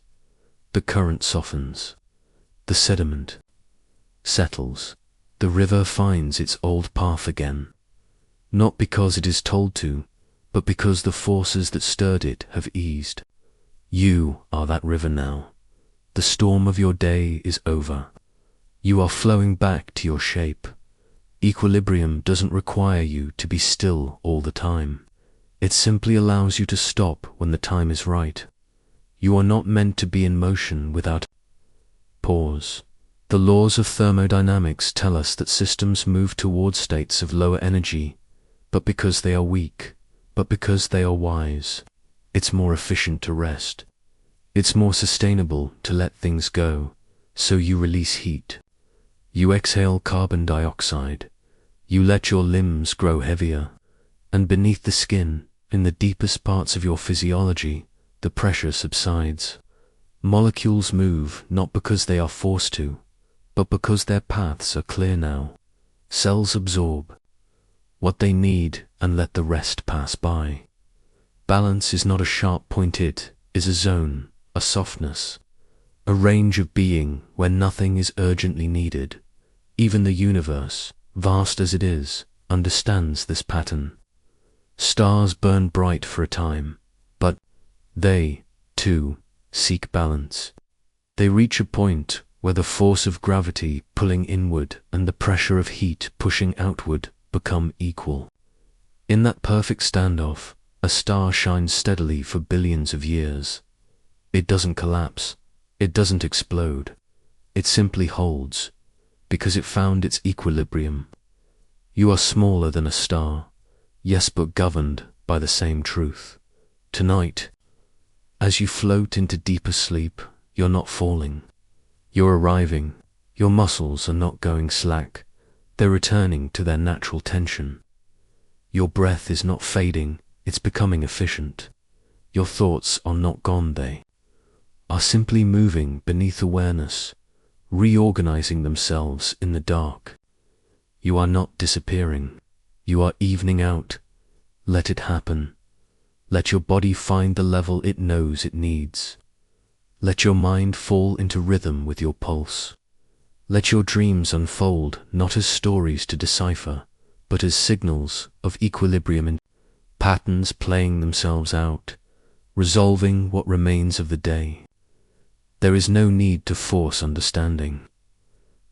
The current softens. The sediment settles. The river finds its old path again. Not because it is told to, but because the forces that stirred it have eased. You are that river now. The storm of your day is over. You are flowing back to your shape. Equilibrium doesn't require you to be still all the time. It simply allows you to stop when the time is right. You are not meant to be in motion without pause. The laws of thermodynamics tell us that systems move toward states of lower energy, but because they are weak, but because they are wise. It's more efficient to rest. It's more sustainable to let things go, so you release heat. You exhale carbon dioxide. You let your limbs grow heavier. And beneath the skin, in the deepest parts of your physiology, the pressure subsides. Molecules move not because they are forced to, but because their paths are clear now. Cells absorb what they need and let the rest pass by. Balance is not a sharp point, it is a zone, a softness, a range of being where nothing is urgently needed. Even the universe, vast as it is, understands this pattern. Stars burn bright for a time, but they, too, seek balance. They reach a point where the force of gravity pulling inward and the pressure of heat pushing outward become equal. In that perfect standoff, a star shines steadily for billions of years. It doesn't collapse. It doesn't explode. It simply holds, because it found its equilibrium. You are smaller than a star, yes, but governed by the same truth. Tonight, as you float into deeper sleep, you're not falling. You're arriving. Your muscles are not going slack. They're returning to their natural tension. Your breath is not fading, it's becoming efficient. Your thoughts are not gone, they are simply moving beneath awareness, reorganizing themselves in the dark. You are not disappearing. You are evening out. Let it happen. Let your body find the level it knows it needs. Let your mind fall into rhythm with your pulse. Let your dreams unfold not as stories to decipher, but as signals of equilibrium and patterns playing themselves out, resolving what remains of the day. There is no need to force understanding.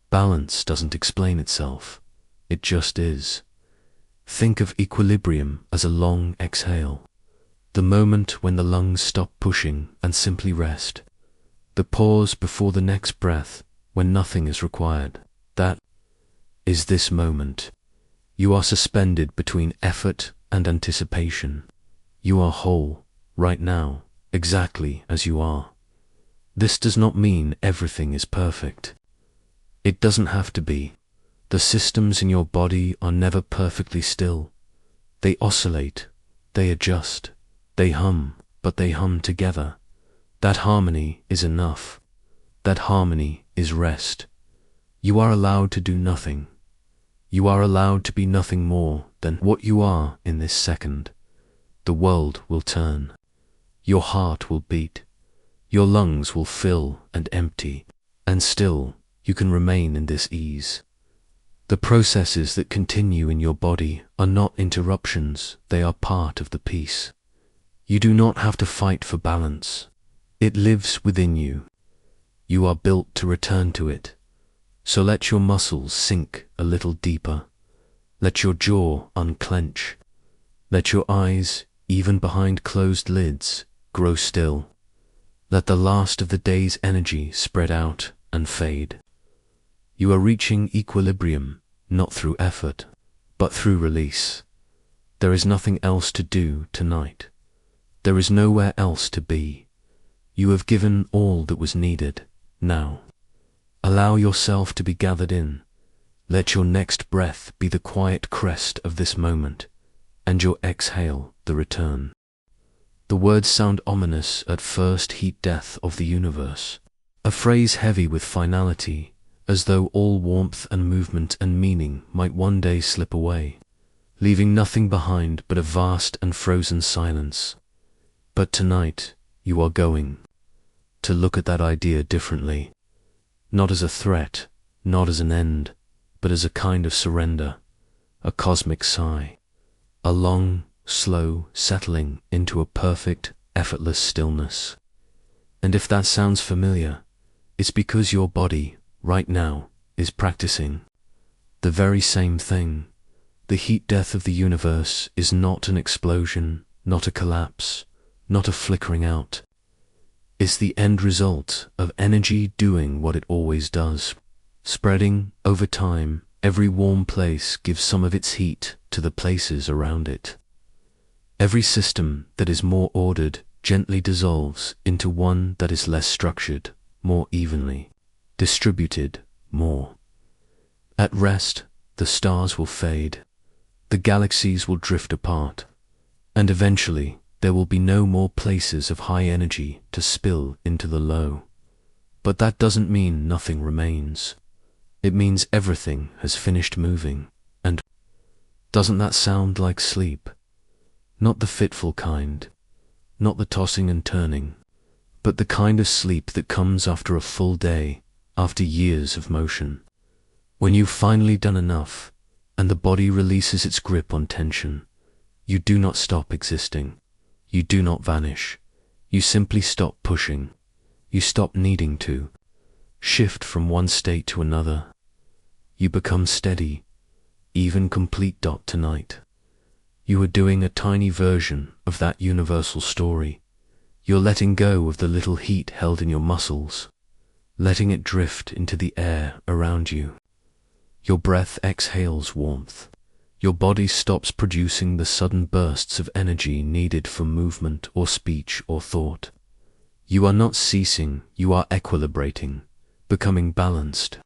Balance doesn't explain itself. It just is. Think of equilibrium as a long exhale. The moment when the lungs stop pushing and simply rest. The pause before the next breath when nothing is required. That is this moment. You are suspended between effort and anticipation. You are whole, right now, exactly as you are. This does not mean everything is perfect. It doesn't have to be. The systems in your body are never perfectly still. They oscillate, they adjust, they hum, but they hum together. That harmony is enough. That harmony is rest. You are allowed to do nothing. You are allowed to be nothing more than what you are in this second. The world will turn. Your heart will beat. Your lungs will fill and empty, and still you can remain in this ease. The processes that continue in your body are not interruptions, they are part of the peace. You do not have to fight for balance. It lives within you. You are built to return to it. So let your muscles sink a little deeper. Let your jaw unclench. Let your eyes, even behind closed lids, grow still. Let the last of the day's energy spread out and fade. You are reaching equilibrium, not through effort, but through release. There is nothing else to do tonight. There is nowhere else to be. You have given all that was needed. Now, allow yourself to be gathered in. Let your next breath be the quiet crest of this moment, and your exhale the return. The words sound ominous at first. Heat death of the universe. A phrase heavy with finality, as though all warmth and movement and meaning might one day slip away, leaving nothing behind but a vast and frozen silence. But tonight, you are going to look at that idea differently, not as a threat, not as an end, but as a kind of surrender, a cosmic sigh, a long, slow settling into a perfect, effortless stillness. And if that sounds familiar, it's because your body, right now, is practicing the very same thing. The heat death of the universe is not an explosion, not a collapse, not a flickering out. It's the end result of energy doing what it always does, spreading over time. Every warm place gives some of its heat to the places around it. Every system that is more ordered gently dissolves into one that is less structured, more evenly distributed, more at rest. The stars will fade, the galaxies will drift apart, and eventually there will be no more places of high energy to spill into the low. But that doesn't mean nothing remains. It means everything has finished moving. And doesn't that sound like sleep? Not the fitful kind, not the tossing and turning, but the kind of sleep that comes after a full day, after years of motion. When you've finally done enough, and the body releases its grip on tension, you do not stop existing. You do not vanish. You simply stop pushing. You stop needing to shift from one state to another. You become steady, even complete. Tonight, you are doing a tiny version of that universal story. You're letting go of the little heat held in your muscles, letting it drift into the air around you. Your breath exhales warmth. Your body stops producing the sudden bursts of energy needed for movement or speech or thought. You are not ceasing, you are equilibrating, becoming balanced,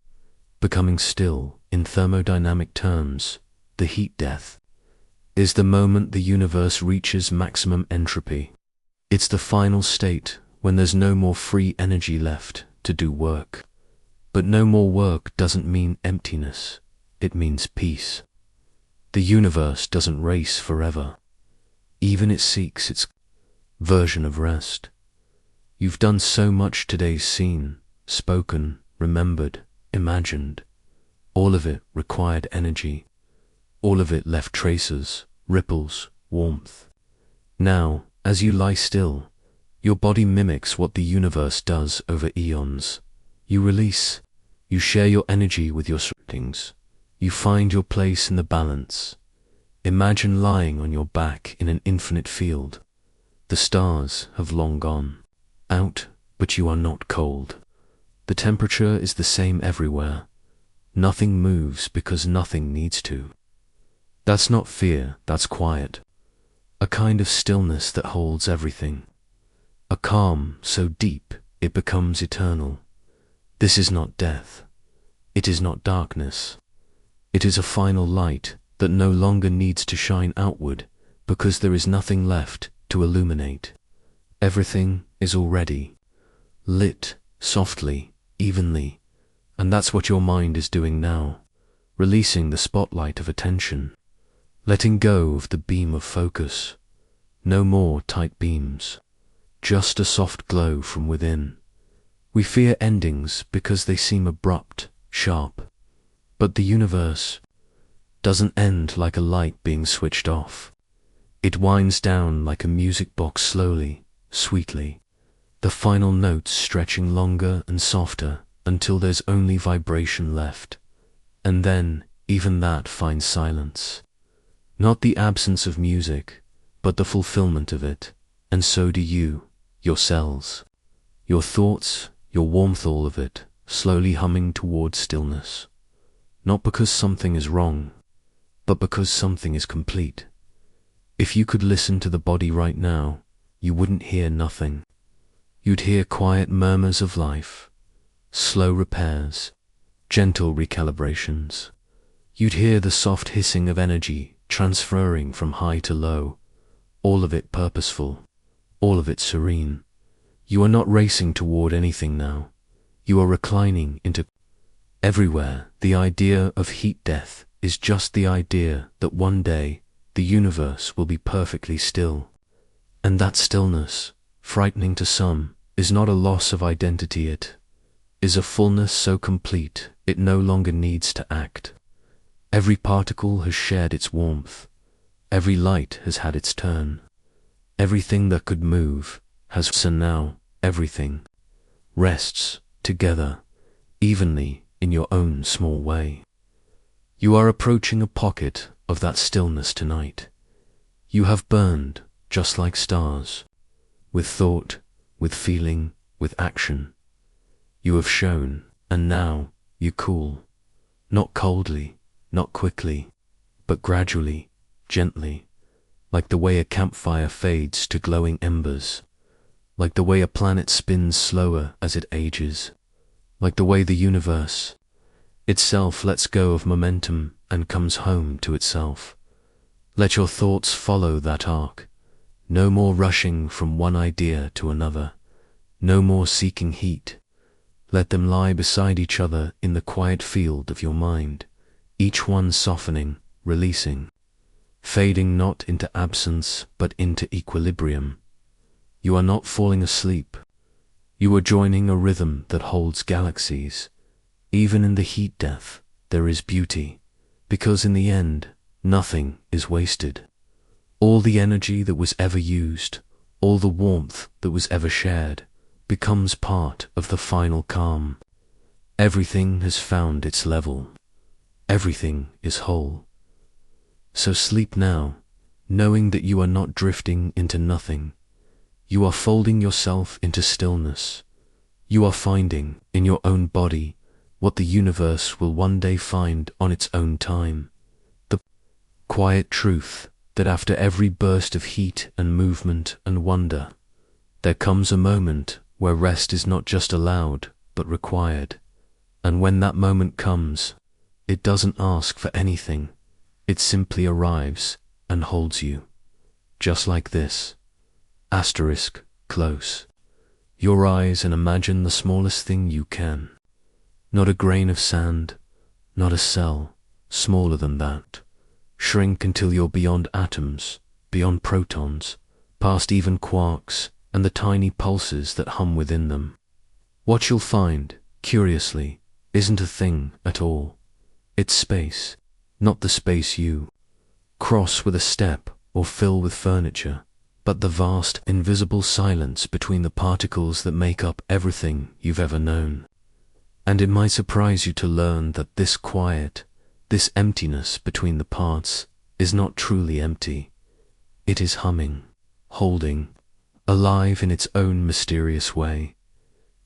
becoming still, in thermodynamic terms, the heat death, is the moment the universe reaches maximum entropy. It's the final state when there's no more free energy left to do work. But no more work doesn't mean emptiness, it means peace. The universe doesn't race forever. Even it seeks its version of rest. You've done so much today's seen, spoken, remembered, imagined. All of it required energy. All of it left traces, ripples, warmth. Now, as you lie still, your body mimics what the universe does over eons. You release. You share your energy with your surroundings. You find your place in the balance. Imagine lying on your back in an infinite field. The stars have long gone out, but you are not cold. The temperature is the same everywhere. Nothing moves because nothing needs to. That's not fear, that's quiet. A kind of stillness that holds everything. A calm so deep it becomes eternal. This is not death. It is not darkness. It is a final light that no longer needs to shine outward because there is nothing left to illuminate. Everything is already lit, softly, evenly, and that's what your mind is doing now, releasing the spotlight of attention, letting go of the beam of focus. No more tight beams, just a soft glow from within. We fear endings because they seem abrupt, sharp, but the universe doesn't end like a light being switched off. It winds down like a music box slowly, sweetly, the final notes stretching longer and softer until there's only vibration left. And then, even that finds silence. Not the absence of music, but the fulfillment of it. And so do you, your cells, your thoughts, your warmth, all of it, slowly humming towards stillness. Not because something is wrong, but because something is complete. If you could listen to the body right now, you wouldn't hear nothing. You'd hear quiet murmurs of life, slow repairs, gentle recalibrations. You'd hear the soft hissing of energy transferring from high to low, all of it purposeful, all of it serene. You are not racing toward anything now. You are reclining into everywhere. The idea of heat death is just the idea that one day the universe will be perfectly still. And that stillness, frightening to some, is not a loss of identity. It is a fullness so complete it no longer needs to act. Every particle has shared its warmth. Every light has had its turn. Everything that could move has, and now everything rests together, evenly in your own small way. You are approaching a pocket of that stillness tonight. You have burned just like stars, with thought, with feeling, with action. You have shone, and now you cool, not coldly, not quickly, but gradually, gently, like the way a campfire fades to glowing embers, like the way a planet spins slower as it ages, like the way the universe itself lets go of momentum and comes home to itself. Let your thoughts follow that arc. No more rushing from one idea to another. No more seeking heat. Let them lie beside each other in the quiet field of your mind, each one softening, releasing, fading not into absence but into equilibrium. You are not falling asleep. You are joining a rhythm that holds galaxies. Even in the heat death, there is beauty, because in the end, nothing is wasted. All the energy that was ever used, all the warmth that was ever shared, becomes part of the final calm. Everything has found its level. Everything is whole. So sleep now, knowing that you are not drifting into nothing. You are folding yourself into stillness. You are finding in your own body what the universe will one day find on its own time. The quiet truth that after every burst of heat and movement and wonder, there comes a moment where rest is not just allowed, but required. And when that moment comes, It doesn't ask for anything. It simply arrives and holds you. Just like this. Asterisk, close your eyes and imagine the smallest thing you can. Not a grain of sand, not a cell, smaller than that. Shrink until you're beyond atoms, beyond protons, past even quarks and the tiny pulses that hum within them. What you'll find, curiously, isn't a thing at all. It's space, not the space you cross with a step or fill with furniture, but the vast, invisible silence between the particles that make up everything you've ever known. And it might surprise you to learn that this quiet, this emptiness between the parts, is not truly empty. It is humming, holding, alive in its own mysterious way.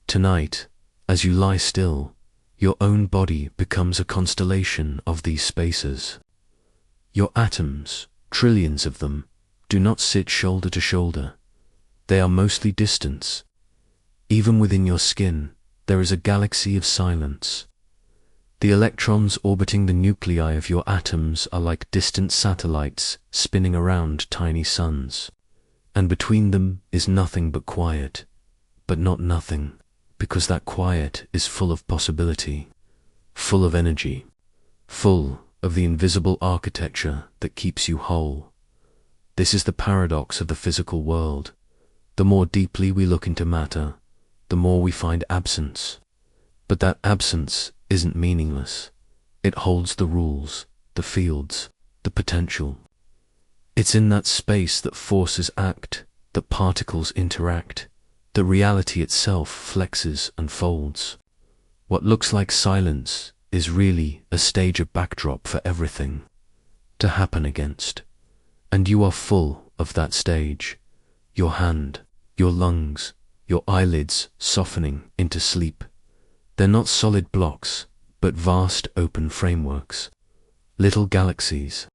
Tonight, as you lie still, your own body becomes a constellation of these spaces. Your atoms, trillions of them, do not sit shoulder to shoulder. They are mostly distance. Even within your skin, there is a galaxy of silence. The electrons orbiting the nuclei of your atoms are like distant satellites spinning around tiny suns. And between them is nothing but quiet, but not nothing, because that quiet is full of possibility, full of energy, full of the invisible architecture that keeps you whole. This is the paradox of the physical world. The more deeply we look into matter, the more we find absence. But that absence isn't meaningless. It holds the rules, the fields, the potential. It's in that space that forces act, that particles interact, that reality itself flexes and folds. What looks like silence is really a stage of backdrop for everything to happen against. And you are full of that stage. Your hand, your lungs, your eyelids softening into sleep. They're not solid blocks, but vast open frameworks. Little galaxies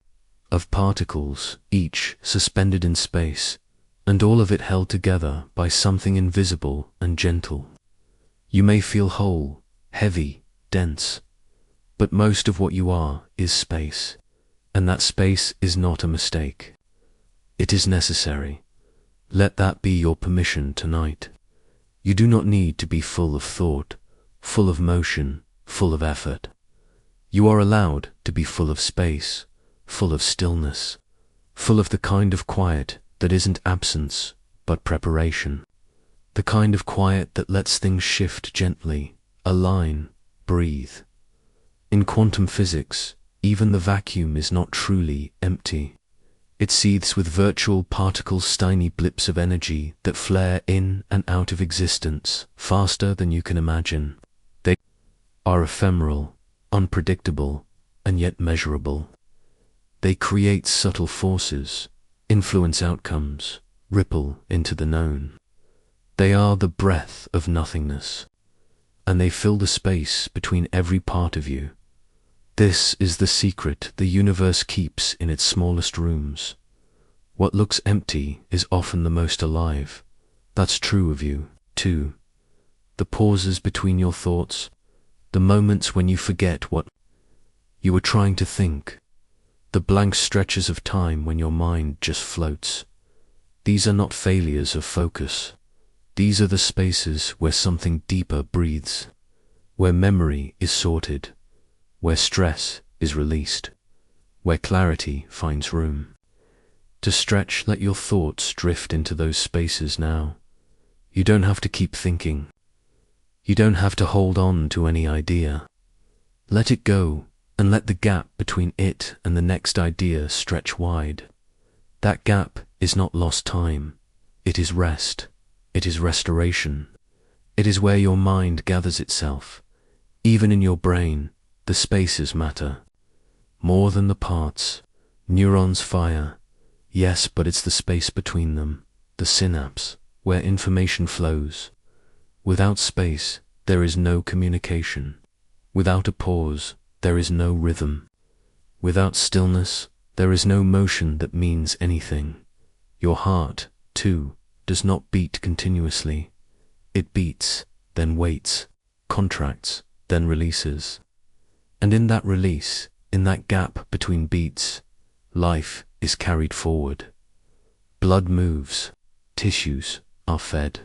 of particles, each suspended in space, and all of it held together by something invisible and gentle. You may feel whole, heavy, dense, but most of what you are is space. And that space is not a mistake. It is necessary. Let that be your permission tonight. You do not need to be full of thought, full of motion, full of effort. You are allowed to be full of space, full of stillness, full of the kind of quiet that isn't absence, but preparation. The kind of quiet that lets things shift gently, align, breathe. In quantum physics, even the vacuum is not truly empty. It seethes with virtual particles, tiny blips of energy that flare in and out of existence faster than you can imagine. They are ephemeral, unpredictable, and yet measurable. They create subtle forces, influence outcomes, ripple into the known. They are the breath of nothingness, and they fill the space between every part of you. This is the secret the universe keeps in its smallest rooms. What looks empty is often the most alive. That's true of you, too. The pauses between your thoughts, the moments when you forget what you were trying to think, the blank stretches of time when your mind just floats. These are not failures of focus. These are the spaces where something deeper breathes, where memory is sorted, where stress is released, where clarity finds room. To stretch, let your thoughts drift into those spaces now. You don't have to keep thinking. You don't have to hold on to any idea. Let it go, and let the gap between it and the next idea stretch wide. That gap is not lost time. It is rest. It is restoration. It is where your mind gathers itself. Even in your brain, the spaces matter. More than the parts. Neurons fire. Yes, but it's the space between them, the synapse, where information flows. Without space, there is no communication. Without a pause, there is no rhythm. Without stillness, there is no motion that means anything. Your heart, too, does not beat continuously. It beats, then waits, contracts, then releases. And in that release, in that gap between beats, life is carried forward. Blood moves, tissues are fed.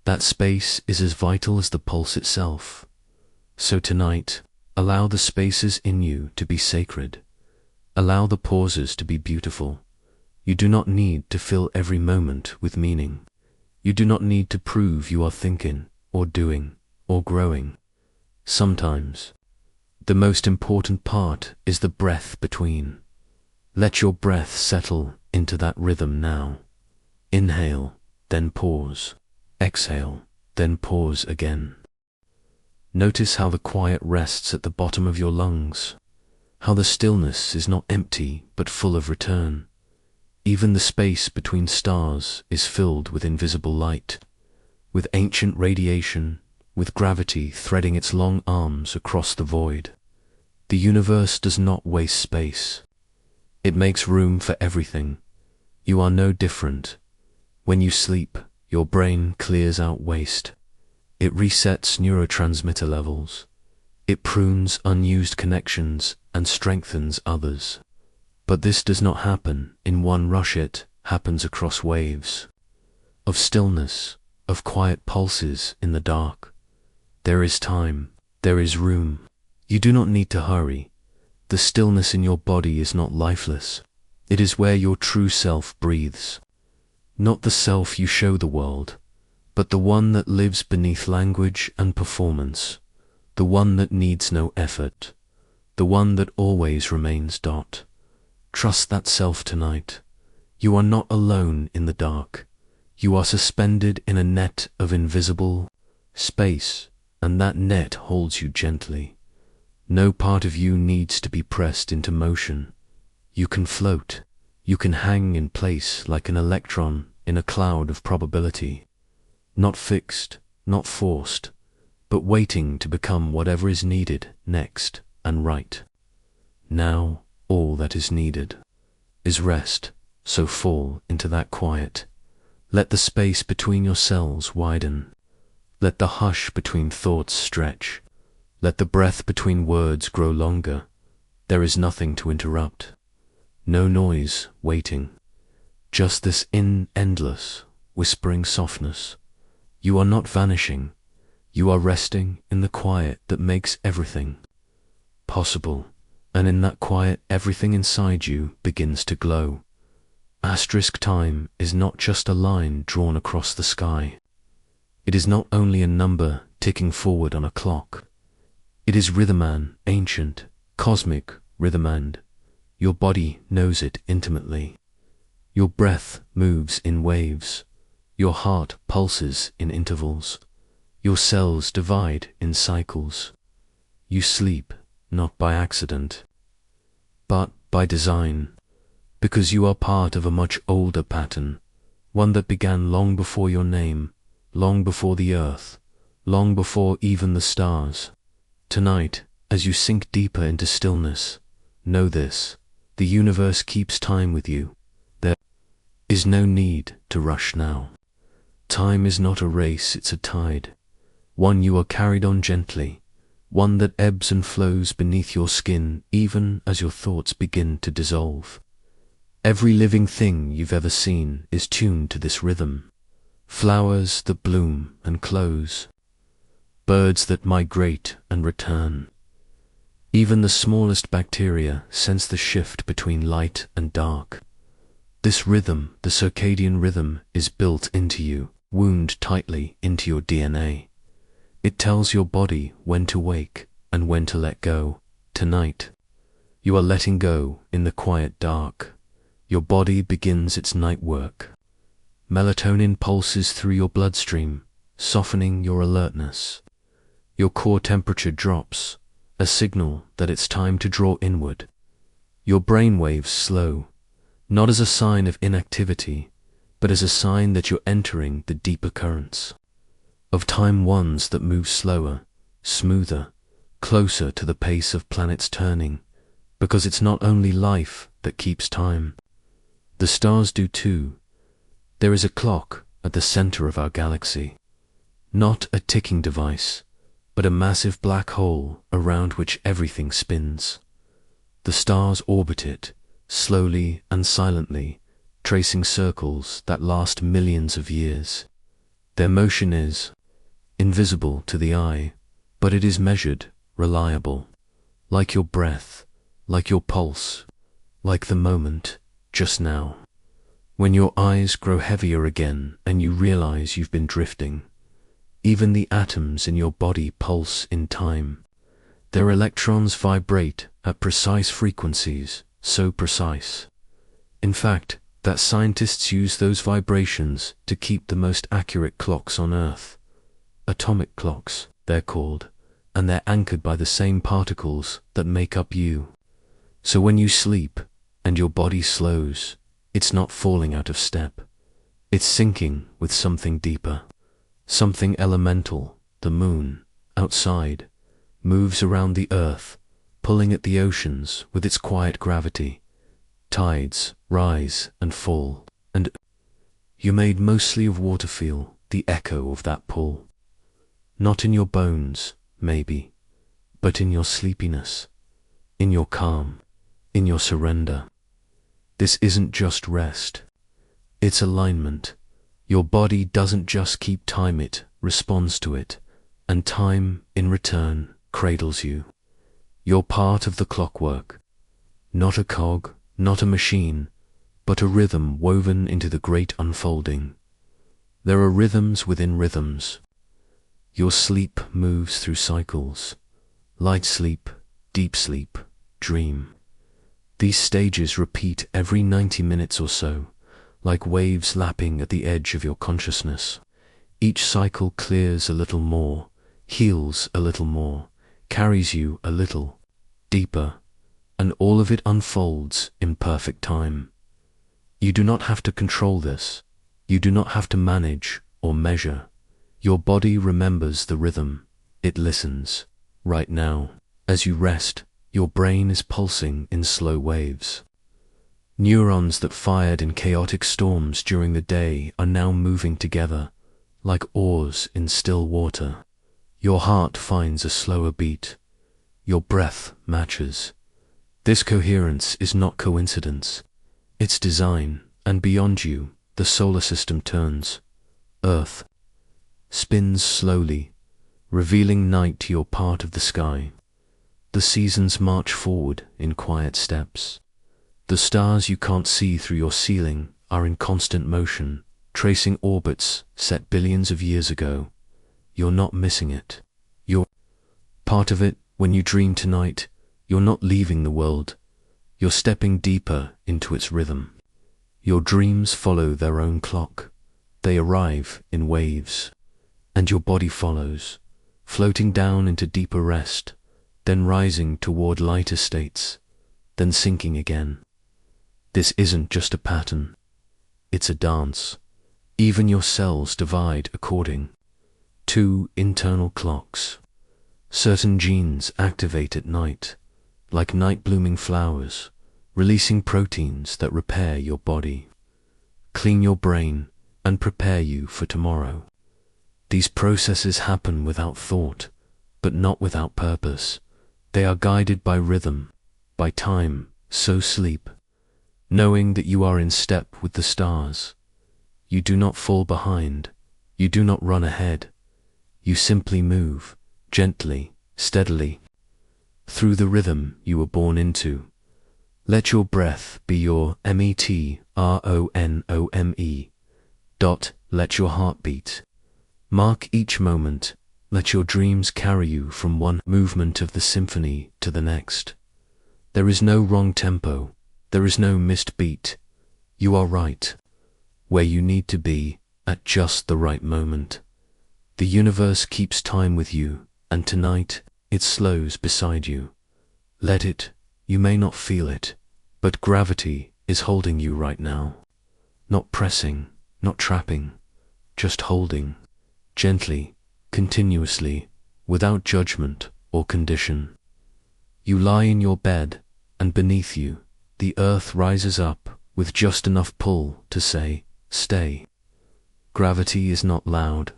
That space is as vital as the pulse itself. So tonight, allow the spaces in you to be sacred. Allow the pauses to be beautiful. You do not need to fill every moment with meaning. You do not need to prove you are thinking, or doing, or growing. Sometimes, the most important part is the breath between. Let your breath settle into that rhythm now. Inhale, then pause. Exhale, then pause again. Notice how the quiet rests at the bottom of your lungs, how the stillness is not empty but full of return. Even the space between stars is filled with invisible light, with ancient radiation, with gravity threading its long arms across the void. The universe does not waste space. It makes room for everything. You are no different. When you sleep, your brain clears out waste. It resets neurotransmitter levels. It prunes unused connections and strengthens others. But this does not happen in one rush. It happens across waves of stillness, of quiet pulses in the dark. There is time, there is room. You do not need to hurry. The stillness in your body is not lifeless. It is where your true self breathes. Not the self you show the world, but the one that lives beneath language and performance, the one that needs no effort, the one that always remains. Trust that self tonight. You are not alone in the dark. You are suspended in a net of invisible space, and that net holds you gently. No part of you needs to be pressed into motion. You can float. You can hang in place like an electron in a cloud of probability. Not fixed, not forced, but waiting to become whatever is needed next and right. Now, all that is needed is rest, so fall into that quiet. Let the space between your cells widen. Let the hush between thoughts stretch. Let the breath between words grow longer. There is nothing to interrupt. No noise waiting. Just this endless, whispering softness. You are not vanishing. You are resting in the quiet that makes everything possible. And in that quiet, everything inside you begins to glow. Time is not just a line drawn across the sky. It is not only a number ticking forward on a clock. It is rhythm, ancient, cosmic rhythm. Your body knows it intimately. Your breath moves in waves. Your heart pulses in intervals. Your cells divide in cycles. You sleep not by accident, but by design, because you are part of a much older pattern, one that began long before your name, long before the earth, long before even the stars. Tonight, as you sink deeper into stillness, know this: the universe keeps time with you. There is no need to rush now. Time is not a race, it's a tide, one you are carried on gently, one that ebbs and flows beneath your skin even as your thoughts begin to dissolve. Every living thing you've ever seen is tuned to this rhythm. Flowers that bloom and close, birds that migrate and return. Even the smallest bacteria sense the shift between light and dark. This rhythm, the circadian rhythm, is built into you, wound tightly into your DNA. It tells your body when to wake and when to let go. Tonight, you are letting go in the quiet dark. Your body begins its night work. Melatonin pulses through your bloodstream, softening your alertness. Your core temperature drops, a signal that it's time to draw inward. Your brain waves slow, not as a sign of inactivity, but as a sign that you're entering the deeper currents of time, ones that move slower, smoother, closer to the pace of planets turning, because it's not only life that keeps time. The stars do too. There is a clock at the center of our galaxy, not a ticking device, but a massive black hole around which everything spins. The stars orbit it, slowly and silently, tracing circles that last millions of years. Their motion is invisible to the eye, but it is measured, reliable, like your breath, like your pulse, like the moment, just now. When your eyes grow heavier again and you realize you've been drifting, even the atoms in your body pulse in time. Their electrons vibrate at precise frequencies, so precise, in fact, that scientists use those vibrations to keep the most accurate clocks on Earth. Atomic clocks, they're called, and they're anchored by the same particles that make up you. So when you sleep and your body slows, it's not falling out of step. It's syncing with something deeper, something elemental. The moon, outside, moves around the Earth, pulling at the oceans with its quiet gravity. Tides rise and fall, and you're made mostly of water. Feel the echo of that pull. Not in your bones, maybe, but in your sleepiness, in your calm, in your surrender. This isn't just rest, it's alignment. Your body doesn't just keep time, it responds to it, and time, in return, cradles you. You're part of the clockwork, not a cog, not a machine, but a rhythm woven into the great unfolding. There are rhythms within rhythms. Your sleep moves through cycles. Light sleep, deep sleep, dream. These stages repeat every 90 minutes or so, like waves lapping at the edge of your consciousness. Each cycle clears a little more, heals a little more, carries you a little deeper, and all of it unfolds in perfect time. You do not have to control this. You do not have to manage or measure. Your body remembers the rhythm. It listens. Right now, as you rest, your brain is pulsing in slow waves. Neurons that fired in chaotic storms during the day are now moving together, like oars in still water. Your heart finds a slower beat. Your breath matches. This coherence is not coincidence. It's design, and beyond you, the solar system turns. Earth spins slowly, revealing night to your part of the sky. The seasons march forward in quiet steps. The stars you can't see through your ceiling are in constant motion, tracing orbits set billions of years ago. You're not missing it. You're part of it. When you dream tonight, you're not leaving the world. You're stepping deeper into its rhythm. Your dreams follow their own clock. They arrive in waves, and your body follows, floating down into deeper rest, then rising toward lighter states, then sinking again. This isn't just a pattern. It's a dance. Even your cells divide according to internal clocks. Certain genes activate at night, like night-blooming flowers, releasing proteins that repair your body, clean your brain, and prepare you for tomorrow. These processes happen without thought, but not without purpose. They are guided by rhythm, by time. So sleep, knowing that you are in step with the stars. You do not fall behind. You do not run ahead. You simply move, gently, steadily, through the rhythm you were born into. Let your breath be your metronome. Let your heart beat. Mark each moment. Let your dreams carry you from one movement of the symphony to the next. There is no wrong tempo. There is no missed beat. You are right, where you need to be, at just the right moment. The universe keeps time with you, and tonight, it slows beside you. Let it. You may not feel it, but gravity is holding you right now. Not pressing, not trapping, just holding, gently, continuously, without judgment or condition. You lie in your bed, and beneath you, the earth rises up with just enough pull to say, stay. Gravity is not loud.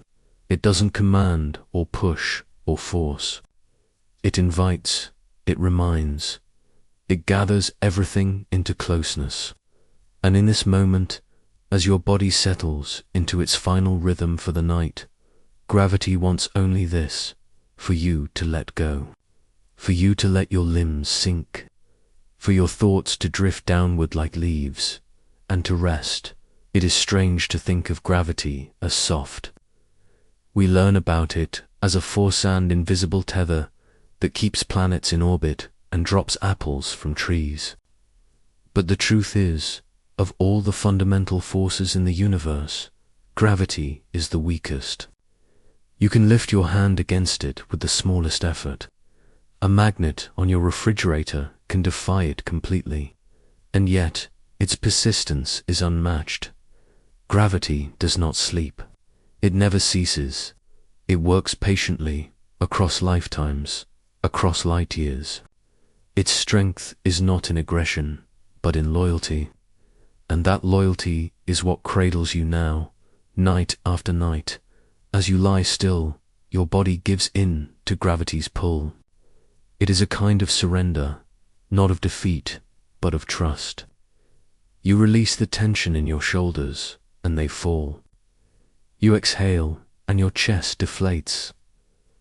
It doesn't command or push, or force. It invites, it reminds, it gathers everything into closeness. And in this moment, as your body settles into its final rhythm for the night, gravity wants only this, for you to let go, for you to let your limbs sink, for your thoughts to drift downward like leaves, and to rest. It is strange to think of gravity as soft. We learn about it as a force and invisible tether that keeps planets in orbit and drops apples from trees. But the truth is, of all the fundamental forces in the universe, gravity is the weakest. You can lift your hand against it with the smallest effort. A magnet on your refrigerator can defy it completely, and yet its persistence is unmatched. Gravity does not sleep. It never ceases. It works patiently, across lifetimes, across light years. Its strength is not in aggression, but in loyalty. And that loyalty is what cradles you now, night after night. As you lie still, your body gives in to gravity's pull. It is a kind of surrender, not of defeat, but of trust. You release the tension in your shoulders, and they fall. You exhale, and your chest deflates,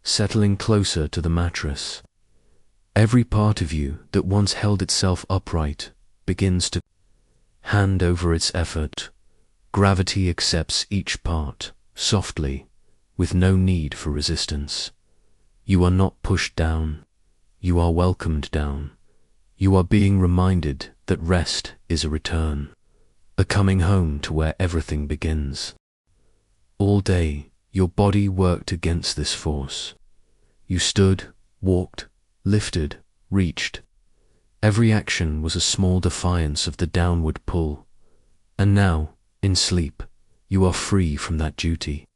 settling closer to the mattress. Every part of you that once held itself upright begins to hand over its effort. Gravity accepts each part, softly, with no need for resistance. You are not pushed down. You are welcomed down. You are being reminded that rest is a return, a coming home to where everything begins. All day, your body worked against this force. You stood, walked, lifted, reached. Every action was a small defiance of the downward pull. And now, in sleep, you are free from that duty.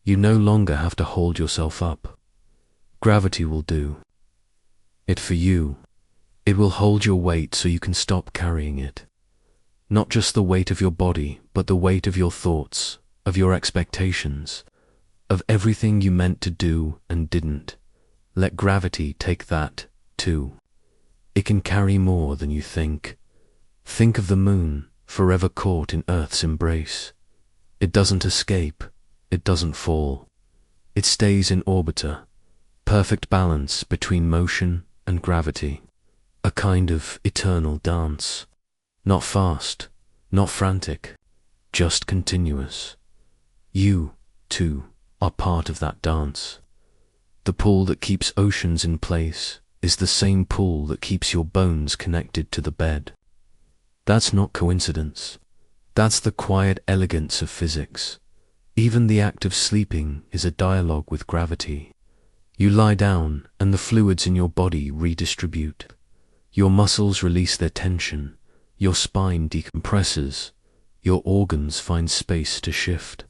You no longer have to hold yourself up. Gravity will do it for you. It will hold your weight so you can stop carrying it. Not just the weight of your body, but the weight of your thoughts, of your expectations, of everything you meant to do and didn't. Let gravity take that, too. It can carry more than you think. Think of the moon, forever caught in Earth's embrace. It doesn't escape. It doesn't fall. It stays in orbiter, perfect balance between motion and gravity, a kind of eternal dance. Not fast, not frantic, just continuous. You, too, are part of that dance. The pull that keeps oceans in place is the same pull that keeps your bones connected to the bed. That's not coincidence. That's the quiet elegance of physics. Even the act of sleeping is a dialogue with gravity. You lie down and the fluids in your body redistribute. Your muscles release their tension. Your spine decompresses. Your organs find space to shift.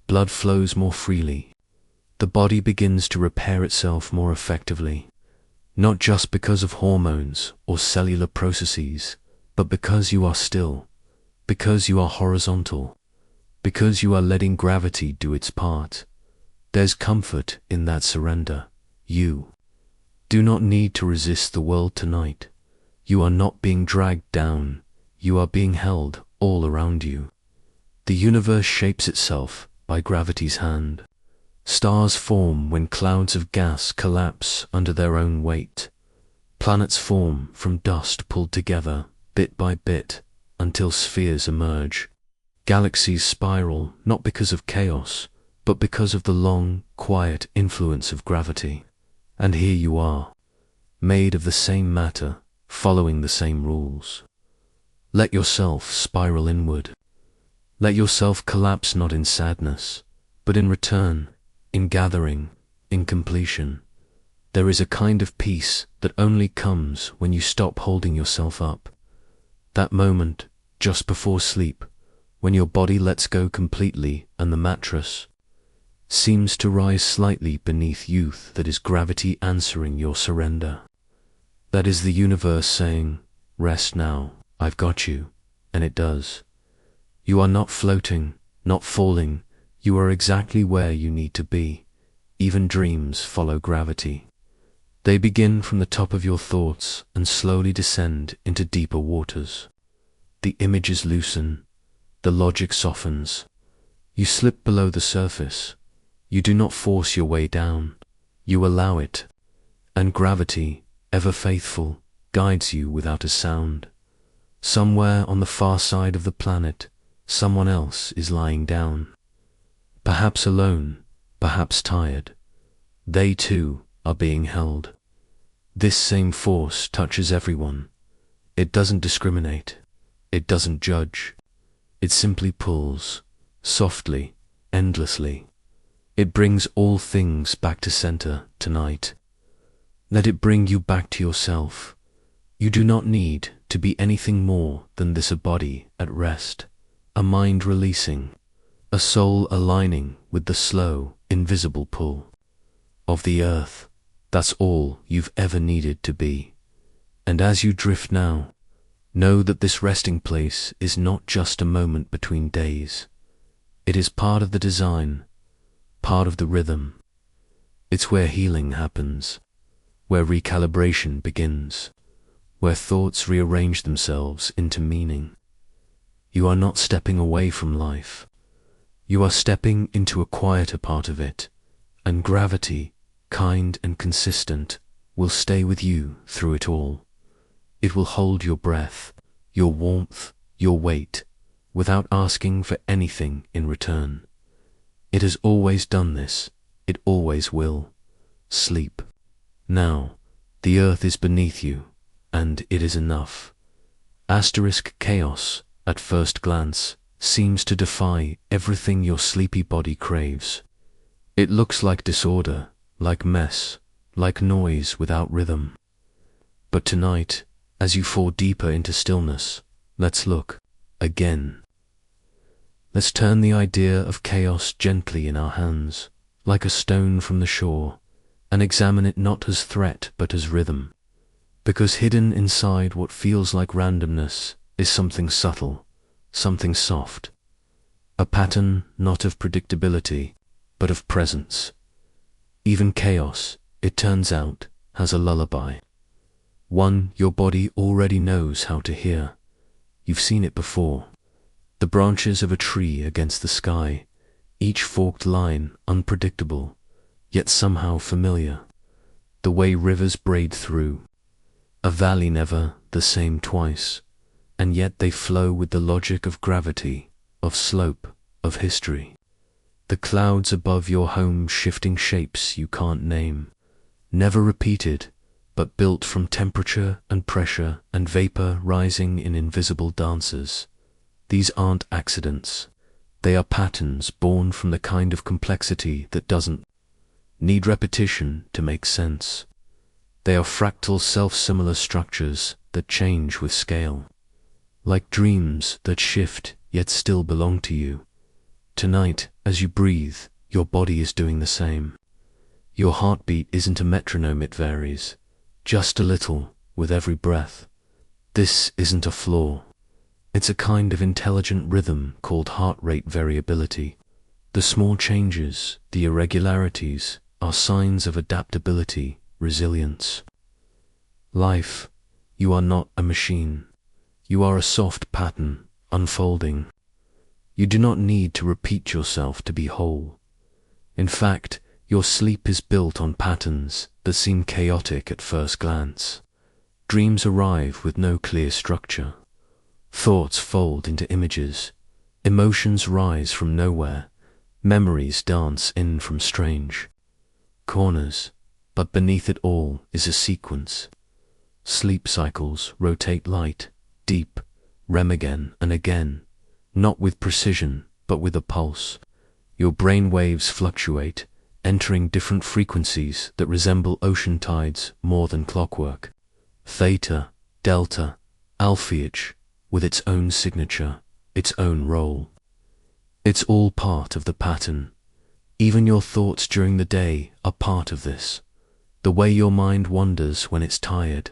Blood flows more freely. The body begins to repair itself more effectively, not just because of hormones or cellular processes, but because you are still, because you are horizontal, because you are letting gravity do its part. There's comfort in that surrender. You do not need to resist the world tonight. You are not being dragged down. You are being held all around you. The universe shapes itself by gravity's hand. Stars form when clouds of gas collapse under their own weight. Planets form from dust pulled together, bit by bit, until spheres emerge. Galaxies spiral not because of chaos, but because of the long, quiet influence of gravity. And here you are, made of the same matter, following the same rules. Let yourself spiral inward. Let yourself collapse not in sadness, but in return, in gathering, in completion. There is a kind of peace that only comes when you stop holding yourself up. That moment, just before sleep, when your body lets go completely and the mattress seems to rise slightly beneath youth, that is gravity answering your surrender. That is the universe saying, rest now, I've got you, and it does. You are not floating, not falling, you are exactly where you need to be. even dreams follow gravity. They begin from the top of your thoughts and slowly descend into deeper waters. The images loosen, the logic softens. You slip below the surface. You do not force your way down. You allow it. And gravity, ever faithful, guides you without a sound. Somewhere on the far side of the planet, someone else is lying down. Perhaps alone, perhaps tired. They too are being held. This same force touches everyone. It doesn't discriminate. It doesn't judge. It simply pulls, softly, endlessly. It brings all things back to center tonight. Let it bring you back to yourself. You do not need to be anything more than this: a body at rest, a mind releasing, a soul aligning with the slow, invisible pull of the earth. That's all you've ever needed to be. And as you drift now, know that this resting place is not just a moment between days. It is part of the design, part of the rhythm. It's where healing happens, where recalibration begins, where thoughts rearrange themselves into meaning. You are not stepping away from life. You are stepping into a quieter part of it, and gravity, kind and consistent, will stay with you through it all. It will hold your breath, your warmth, your weight, without asking for anything in return. It has always done this. It always will. Sleep. Now, the earth is beneath you, and it is enough. Chaos, at first glance, seems to defy everything your sleepy body craves. It looks like disorder, like mess, like noise without rhythm. But tonight, as you fall deeper into stillness, let's look again. Let's turn the idea of chaos gently in our hands, like a stone from the shore, and examine it not as threat but as rhythm. Because hidden inside what feels like randomness is something subtle, something soft. A pattern not of predictability, but of presence. Even chaos, it turns out, has a lullaby. One your body already knows how to hear. You've seen it before. The branches of a tree against the sky, each forked line unpredictable, yet somehow familiar. The way rivers braid through. A valley never the same twice, and yet they flow with the logic of gravity, of slope, of history. The clouds above your home shifting shapes you can't name, never repeated, but built from temperature and pressure and vapor rising in invisible dances. These aren't accidents. They are patterns born from the kind of complexity that doesn't need repetition to make sense. They are fractal self-similar structures that change with scale, like dreams that shift yet still belong to you. Tonight, as you breathe, your body is doing the same. Your heartbeat isn't a metronome, it varies, just a little with every breath. This isn't a flaw. It's a kind of intelligent rhythm called heart rate variability. The small changes, the irregularities, are signs of adaptability, resilience. Life, you are not a machine. You are a soft pattern, unfolding. You do not need to repeat yourself to be whole. In fact, your sleep is built on patterns that seem chaotic at first glance. Dreams arrive with no clear structure. Thoughts fold into images. Emotions rise from nowhere. Memories dance in from strange corners. But beneath it all is a sequence. Sleep cycles rotate light, deep, REM again and again. Not with precision, but with a pulse. Your brain waves fluctuate, entering different frequencies that resemble ocean tides more than clockwork. Theta, delta, alpha-age, with its own signature, its own role. It's all part of the pattern. Even your thoughts during the day are part of this. The way your mind wanders when it's tired.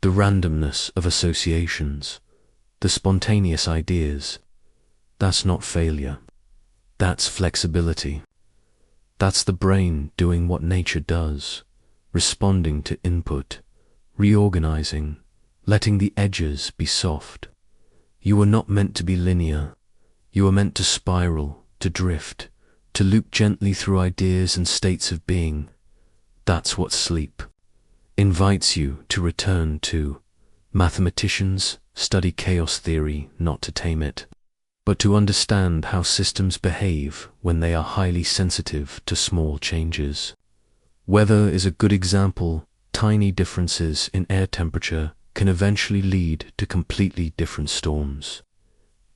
The randomness of associations. The spontaneous ideas. That's not failure. That's flexibility. That's the brain doing what nature does, responding to input, reorganizing, letting the edges be soft. You were not meant to be linear. You were meant to spiral, to drift, to loop gently through ideas and states of being. That's what sleep invites you to return to. Mathematicians study chaos theory not to tame it, but to understand how systems behave when they are highly sensitive to small changes. Weather is a good example. Tiny differences in air temperature can eventually lead to completely different storms.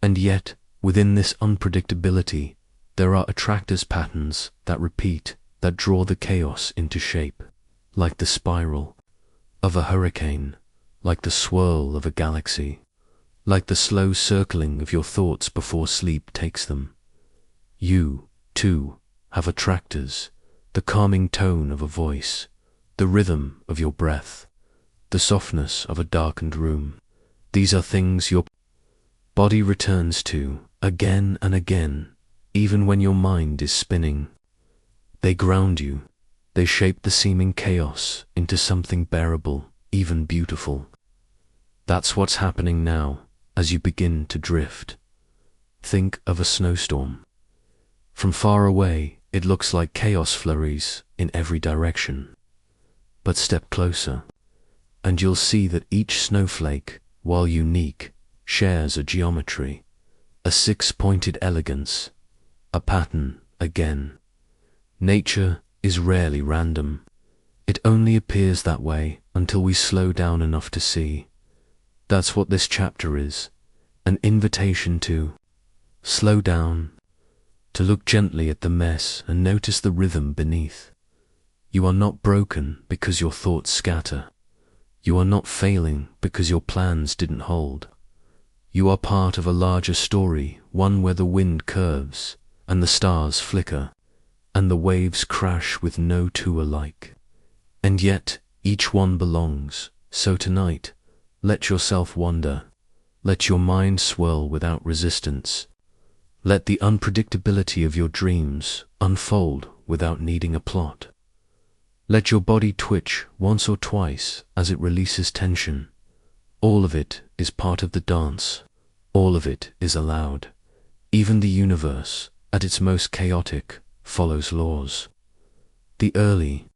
And yet, within this unpredictability, there are attractors patterns that repeat, that draw the chaos into shape, like the spiral of a hurricane, like the swirl of a galaxy, like the slow circling of your thoughts before sleep takes them. You, too, have attractors, the calming tone of a voice, the rhythm of your breath, the softness of a darkened room. These are things your body returns to again and again, even when your mind is spinning. They ground you. They shape the seeming chaos into something bearable, even beautiful. That's what's happening now as you begin to drift. Think of a snowstorm. From far away, it looks like chaos flurries in every direction. But step closer, and you'll see that each snowflake, while unique, shares a geometry, a six-pointed elegance, a pattern again. Nature is rarely random. It only appears that way until we slow down enough to see. That's what this chapter is, an invitation to slow down, to look gently at the mess and notice the rhythm beneath. You are not broken because your thoughts scatter. You are not failing because your plans didn't hold. You are part of a larger story, one where the wind curves, and the stars flicker, and the waves crash with no two alike. And yet, each one belongs. So tonight, let yourself wander. Let your mind swirl without resistance. Let the unpredictability of your dreams unfold without needing a plot. Let your body twitch once or twice as it releases tension. All of it is part of the dance. All of it is allowed. Even the universe, at its most chaotic, follows laws. The early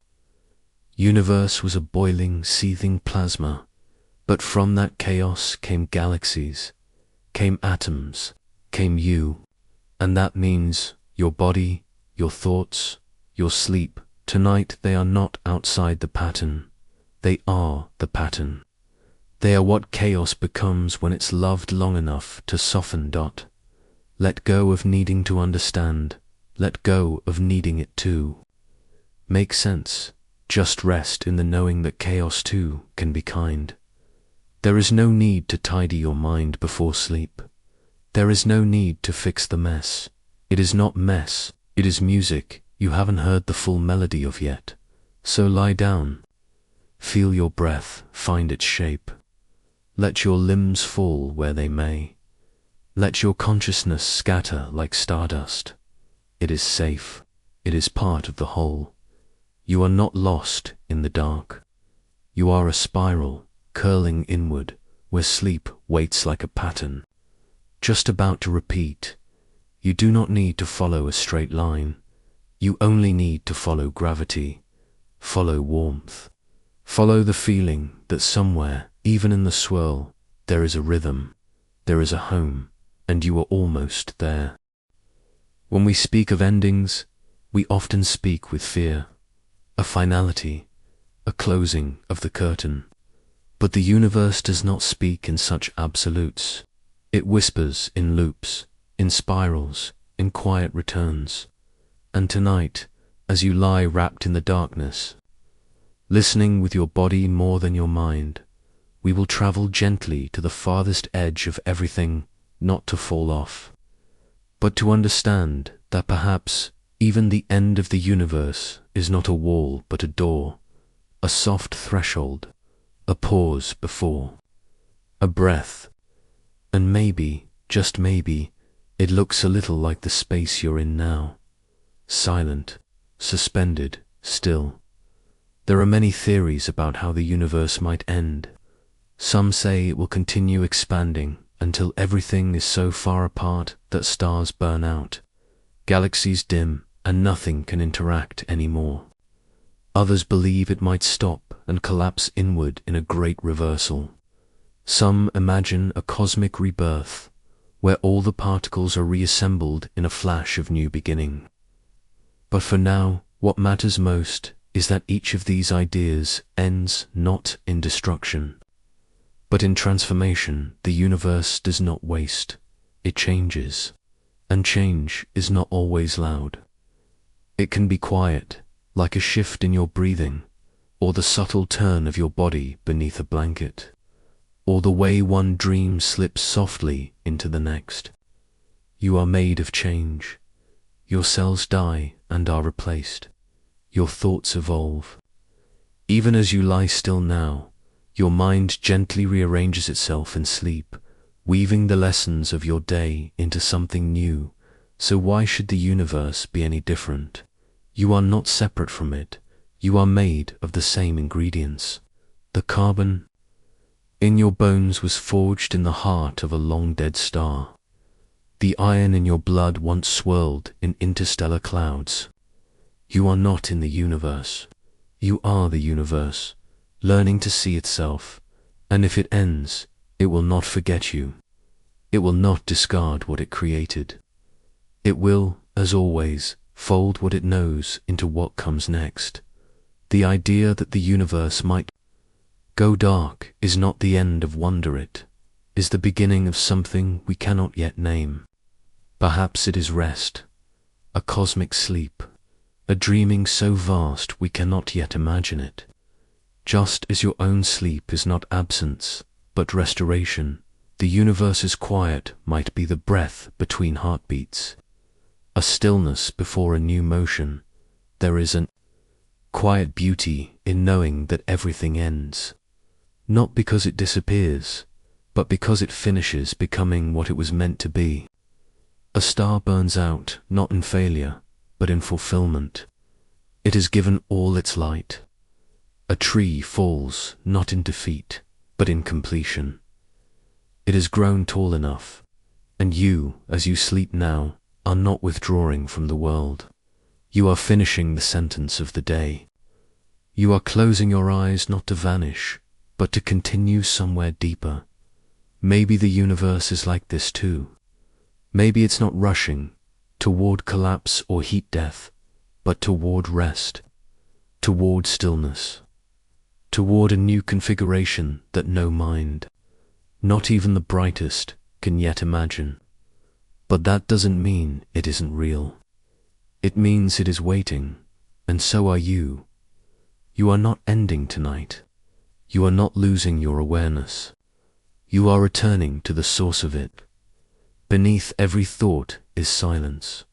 universe was a boiling, seething plasma, but from that chaos came galaxies, came atoms, came you, and that means your body, your thoughts, your sleep. Tonight they are not outside the pattern. They are the pattern. They are what chaos becomes when it's loved long enough to soften. Let go of needing to understand. Let go of needing it to make sense. Just rest in the knowing that chaos too can be kind. There is no need to tidy your mind before sleep. There is no need to fix the mess. It is not mess, it is music you haven't heard the full melody of yet. So lie down. Feel your breath find its shape. Let your limbs fall where they may. Let your consciousness scatter like stardust. It is safe. It is part of the whole. You are not lost in the dark. You are a spiral curling inward where sleep waits like a pattern, just about to repeat. You do not need to follow a straight line. You only need to follow gravity, follow warmth, follow the feeling that somewhere, even in the swirl, there is a rhythm, there is a home, and you are almost there. When we speak of endings, we often speak with fear, a finality, a closing of the curtain. But the universe does not speak in such absolutes. It whispers in loops, in spirals, in quiet returns. And tonight, as you lie wrapped in the darkness, listening with your body more than your mind, we will travel gently to the farthest edge of everything, not to fall off, but to understand that perhaps even the end of the universe is not a wall but a door, a soft threshold, a pause before, a breath, and maybe, just maybe, it looks a little like the space you're in now. Silent, suspended, still. There are many theories about how the universe might end. Some say it will continue expanding until everything is so far apart that stars burn out, galaxies dim, and nothing can interact anymore. Others believe it might stop and collapse inward in a great reversal. Some imagine a cosmic rebirth, where all the particles are reassembled in a flash of new beginning. But for now, what matters most is that each of these ideas ends not in destruction, but in transformation. The universe does not waste, it changes, and change is not always loud. It can be quiet, like a shift in your breathing, or the subtle turn of your body beneath a blanket, or the way one dream slips softly into the next. You are made of change. Your cells die and are replaced. Your thoughts evolve. Even as you lie still now, your mind gently rearranges itself in sleep, weaving the lessons of your day into something new. So why should the universe be any different? You are not separate from it. You are made of the same ingredients. The carbon in your bones was forged in the heart of a long-dead star. The iron in your blood once swirled in interstellar clouds. You are not in the universe. You are the universe, learning to see itself, and if it ends, it will not forget you. It will not discard what it created. It will, as always, fold what it knows into what comes next. The idea that the universe might go dark is not the end of wonder. It is the beginning of something we cannot yet name. Perhaps it is rest, a cosmic sleep, a dreaming so vast we cannot yet imagine it. Just as your own sleep is not absence, but restoration, the universe's quiet might be the breath between heartbeats, a stillness before a new motion. There is an quiet beauty in knowing that everything ends, not because it disappears, but because it finishes becoming what it was meant to be. A star burns out not in failure, but in fulfillment. It has given all its light. A tree falls not in defeat, but in completion. It has grown tall enough, and you, as you sleep now, are not withdrawing from the world. You are finishing the sentence of the day. You are closing your eyes not to vanish, but to continue somewhere deeper. Maybe the universe is like this too. Maybe it's not rushing toward collapse or heat death, but toward rest, toward stillness, toward a new configuration that no mind, not even the brightest, can yet imagine. But that doesn't mean it isn't real. It means it is waiting, and so are you. You are not ending tonight. You are not losing your awareness. You are returning to the source of it. Beneath every thought is silence.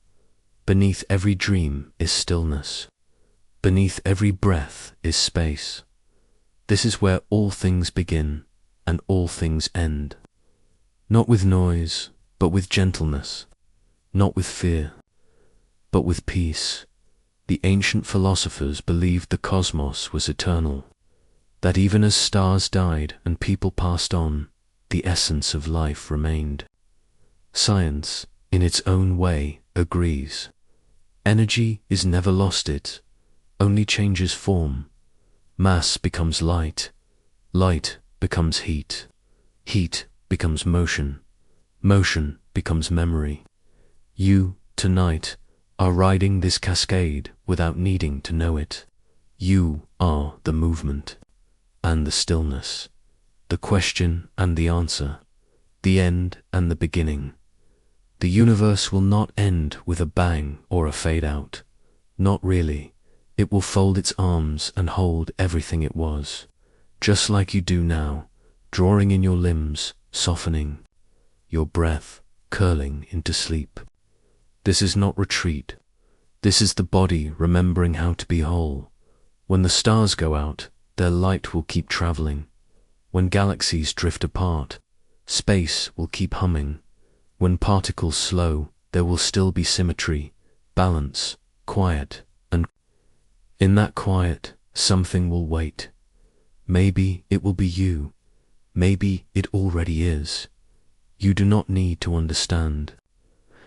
Beneath every dream is stillness. Beneath every breath is space. This is where all things begin and all things end. Not with noise, but with gentleness. Not with fear, but with peace. The ancient philosophers believed the cosmos was eternal, that even as stars died and people passed on, the essence of life remained. Science, in its own way, agrees. Energy is never lost, it only changes form. Mass becomes light, light becomes heat, heat becomes motion, motion becomes memory. You, tonight, are riding this cascade without needing to know it. You are the movement and the stillness, the question and the answer, the end and the beginning. The universe will not end with a bang or a fade out. Not really. It will fold its arms and hold everything it was, just like you do now, drawing in your limbs, softening, your breath curling into sleep. This is not retreat. This is the body remembering how to be whole. When the stars go out, their light will keep traveling. When galaxies drift apart, space will keep humming. When particles slow, there will still be symmetry, balance, quiet, and In that quiet, something will wait. Maybe it will be you. Maybe it already is. You do not need to understand.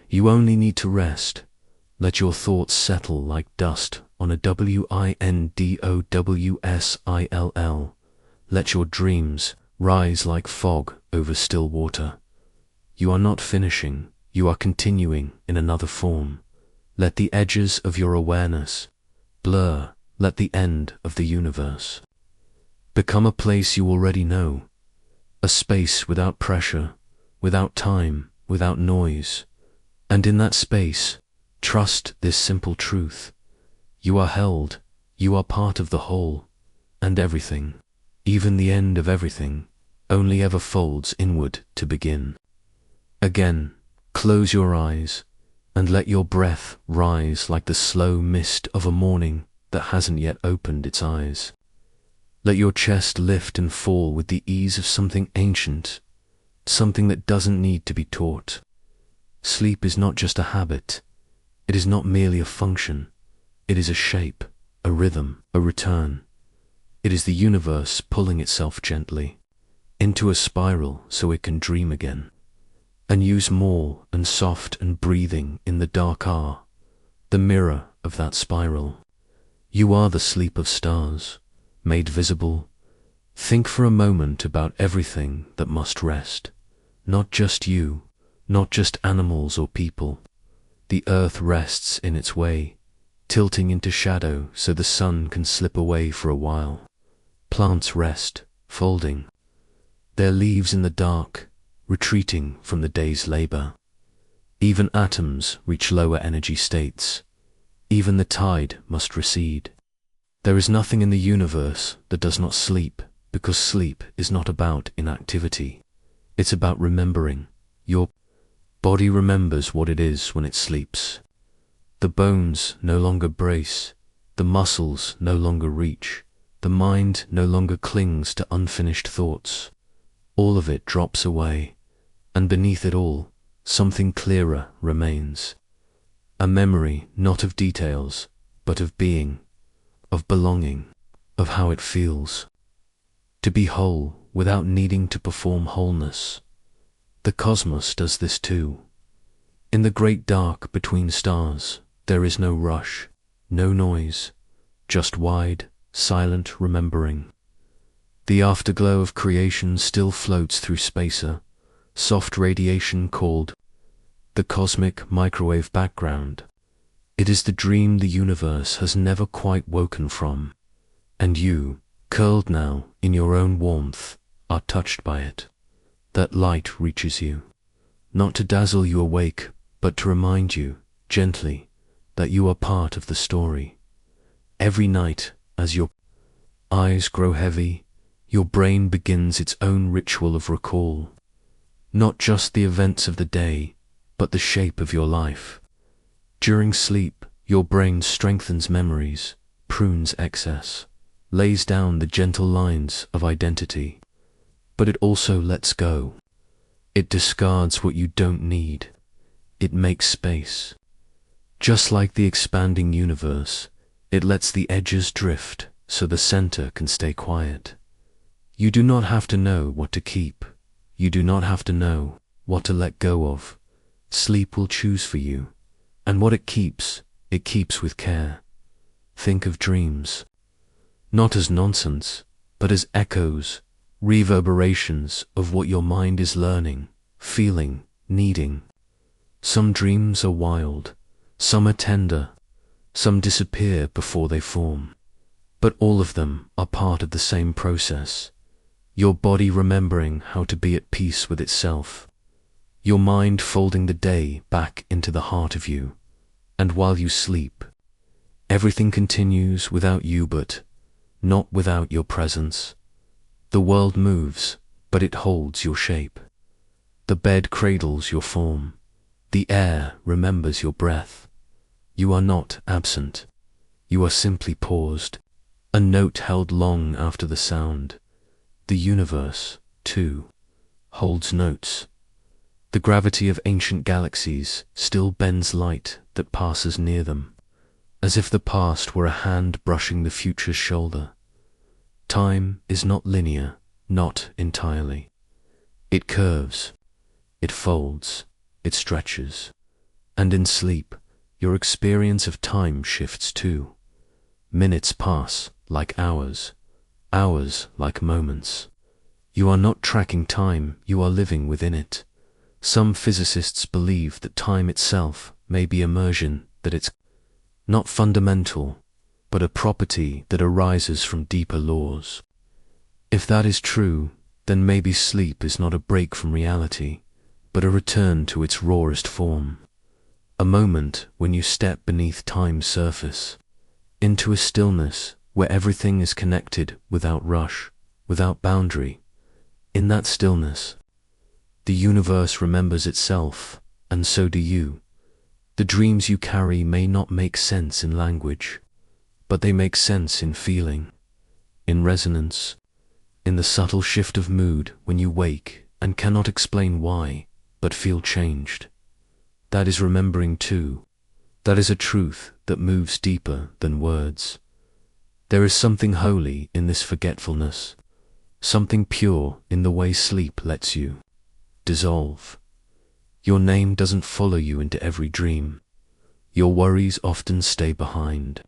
You only need to rest. Let your thoughts settle like dust on a windowsill. Let your dreams rise like fog over still water. You are not finishing, you are continuing in another form. Let the edges of your awareness blur, let the end of the universe become a place you already know, a space without pressure, without time, without noise. And in that space, trust this simple truth. You are held, you are part of the whole, and everything, even the end of everything, only ever folds inward to begin. Again, close your eyes, and let your breath rise like the slow mist of a morning that hasn't yet opened its eyes. Let your chest lift and fall with the ease of something ancient, something that doesn't need to be taught. Sleep is not just a habit. It is not merely a function. It is a shape, a rhythm, a return. It is the universe pulling itself gently into a spiral so it can dream again. And use more and soft and breathing in the dark are the mirror of that spiral. You are the sleep of stars, made visible. Think for a moment about everything that must rest. Not just you, not just animals or people. The earth rests in its way, tilting into shadow so the sun can slip away for a while. Plants rest, folding their leaves in the dark, retreating from the day's labor. Even atoms reach lower energy states. Even the tide must recede. There is nothing in the universe that does not sleep, because sleep is not about inactivity. It's about remembering. Your body remembers what it is when it sleeps. The bones no longer brace, the muscles no longer reach, the mind no longer clings to unfinished thoughts. All of it drops away, and beneath it all, something clearer remains. A memory not of details, but of being, of belonging, of how it feels. To be whole without needing to perform wholeness. The cosmos does this too. In the great dark between stars, there is no rush, no noise, just wide, silent remembering. The afterglow of creation still floats through spacer, soft radiation called the cosmic microwave background. It is the dream the universe has never quite woken from, and you, curled now in your own warmth, are touched by it. That light reaches you, not to dazzle you awake, but to remind you, gently, that you are part of the story. Every night, as your eyes grow heavy, your brain begins its own ritual of recall. Not just the events of the day, but the shape of your life. During sleep, your brain strengthens memories, prunes excess, lays down the gentle lines of identity. But it also lets go. It discards what you don't need. It makes space. Just like the expanding universe, it lets the edges drift so the center can stay quiet. You do not have to know what to keep. You do not have to know what to let go of. Sleep will choose for you, and what it keeps with care. Think of dreams, not as nonsense, but as echoes, reverberations of what your mind is learning, feeling, needing. Some dreams are wild, some are tender, some disappear before they form. But all of them are part of the same process. Your body remembering how to be at peace with itself. Your mind folding the day back into the heart of you. And while you sleep, everything continues without you but not without your presence. The world moves, but it holds your shape. The bed cradles your form. The air remembers your breath. You are not absent. You are simply paused. A note held long after the sound. The universe, too, holds notes. The gravity of ancient galaxies still bends light that passes near them. as if the past were a hand brushing the future's shoulder. Time is not linear, not entirely. It curves, it folds, it stretches, and in sleep, your experience of time shifts too. Minutes pass like hours, hours like moments. You are not tracking time, you are living within it. Some physicists believe that time itself may be immersion, that it's not fundamental, but a property that arises from deeper laws. If that is true, then maybe sleep is not a break from reality, but a return to its rawest form. A moment when you step beneath time's surface, into a stillness where everything is connected without rush, without boundary. In that stillness, the universe remembers itself, and so do you. The dreams you carry may not make sense in language, but they make sense in feeling, in resonance, in the subtle shift of mood when you wake and cannot explain why, but feel changed. That is remembering too. That is a truth that moves deeper than words. There is something holy in this forgetfulness, something pure in the way sleep lets you dissolve. Your name doesn't follow you into every dream. Your worries often stay behind.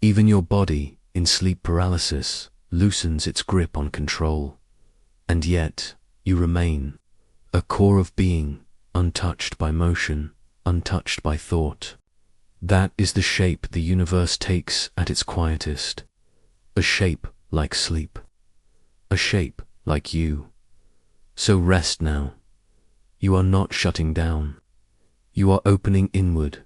Even your body, in sleep paralysis, loosens its grip on control. And yet, you remain, a core of being, untouched by motion, untouched by thought. That is the shape the universe takes at its quietest. A shape like sleep. A shape like you. So rest now. You are not shutting down. You are opening inward,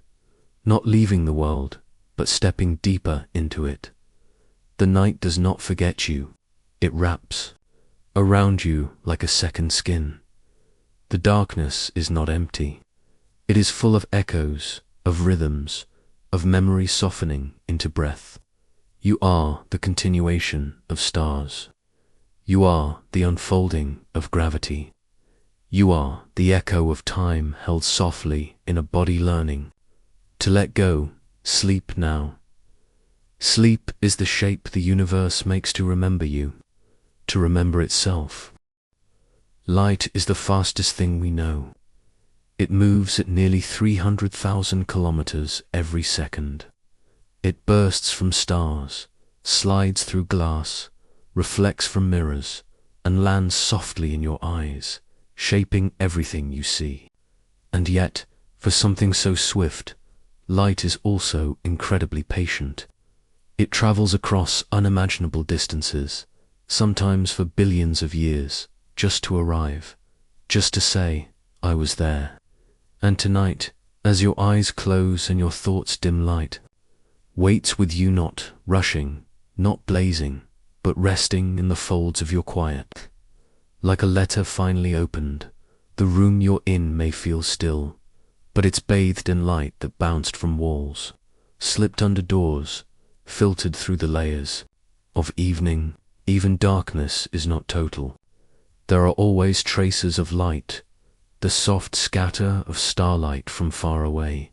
not leaving the world, but stepping deeper into it. The night does not forget you. It wraps around you like a second skin. The darkness is not empty. It is full of echoes, of rhythms, of memory softening into breath. You are the continuation of stars. You are the unfolding of gravity. You are the echo of time held softly in a body learning to let go. Sleep now. Sleep is the shape the universe makes to remember you, to remember itself. Light is the fastest thing we know. It moves at nearly 300,000 kilometers every second. It bursts from stars, slides through glass, reflects from mirrors, and lands softly in your eyes, shaping everything you see. And yet, for something so swift, light is also incredibly patient. It travels across unimaginable distances, sometimes for billions of years, just to arrive, just to say, I was there. And tonight, as your eyes close and your thoughts dim light, waits with you, not rushing, not blazing, but resting in the folds of your quiet. Like a letter finally opened, the room you're in may feel still, but it's bathed in light that bounced from walls, slipped under doors, filtered through the layers of evening. Even darkness is not total. There are always traces of light, the soft scatter of starlight from far away,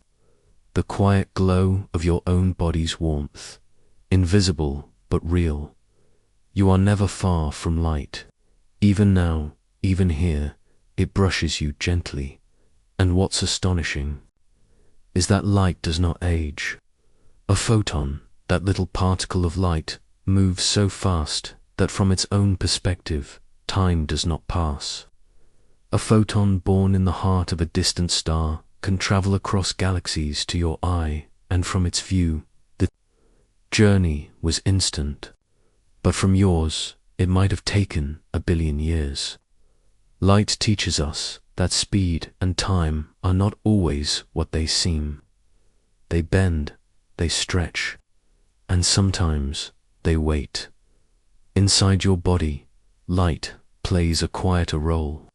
the quiet glow of your own body's warmth, invisible but real. You are never far from light. Even now, even here, it brushes you gently. And what's astonishing is that light does not age. A photon, that little particle of light, moves so fast that from its own perspective, time does not pass. A photon born in the heart of a distant star can travel across galaxies to your eye, and from its view, the journey was instant. But from yours, it might have taken a billion years. Light teaches us that speed and time are not always what they seem. They bend, they stretch, and sometimes they wait. Inside your body, light plays a quieter role.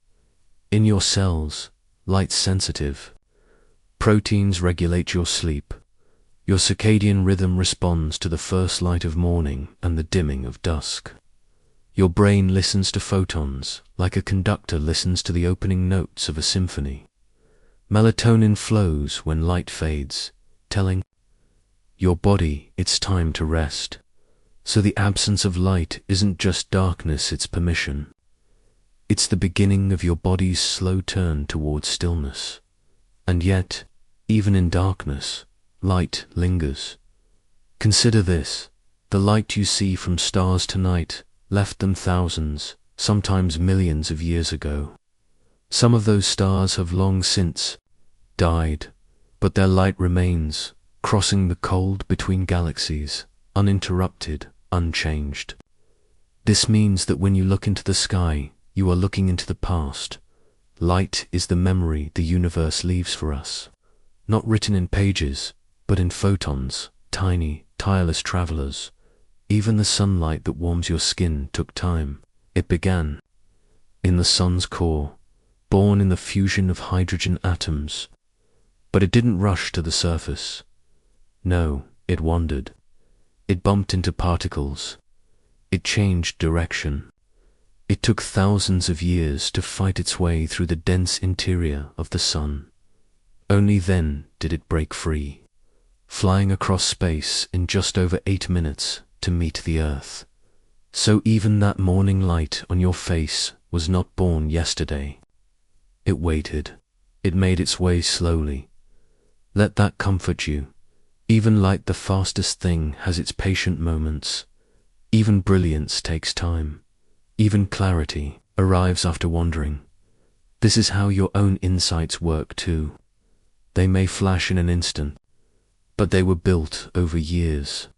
In your cells, light's sensitive. Proteins regulate your sleep. Your circadian rhythm responds to the first light of morning and the dimming of dusk. Your brain listens to photons like a conductor listens to the opening notes of a symphony. Melatonin flows when light fades, telling Your body, it's time to rest. So the absence of light isn't just darkness, it's permission. It's the beginning of your body's slow turn towards stillness. And yet, even in darkness, light lingers. Consider this: the light you see from stars tonight left them thousands, sometimes millions of years ago. Some of those stars have long since died, but their light remains, crossing the cold between galaxies, uninterrupted, unchanged. This means that when you look into the sky, you are looking into the past. Light is the memory the universe leaves for us, not written in pages, but in photons, tiny, tireless travelers. Even the sunlight that warms your skin took time. It began in the sun's core, born in the fusion of hydrogen atoms. But it didn't rush to the surface. No, it wandered. It bumped into particles. It changed direction. It took thousands of years to fight its way through the dense interior of the sun. Only then did it break free, flying across space in just over 8 minutes to meet the Earth. So even that morning light on your face was not born yesterday. It waited. It made its way slowly. Let that comfort you. Even light, the fastest thing, has its patient moments. Even brilliance takes time. Even clarity arrives after wandering. This is how your own insights work too. They may flash in an instant, but they were built over years.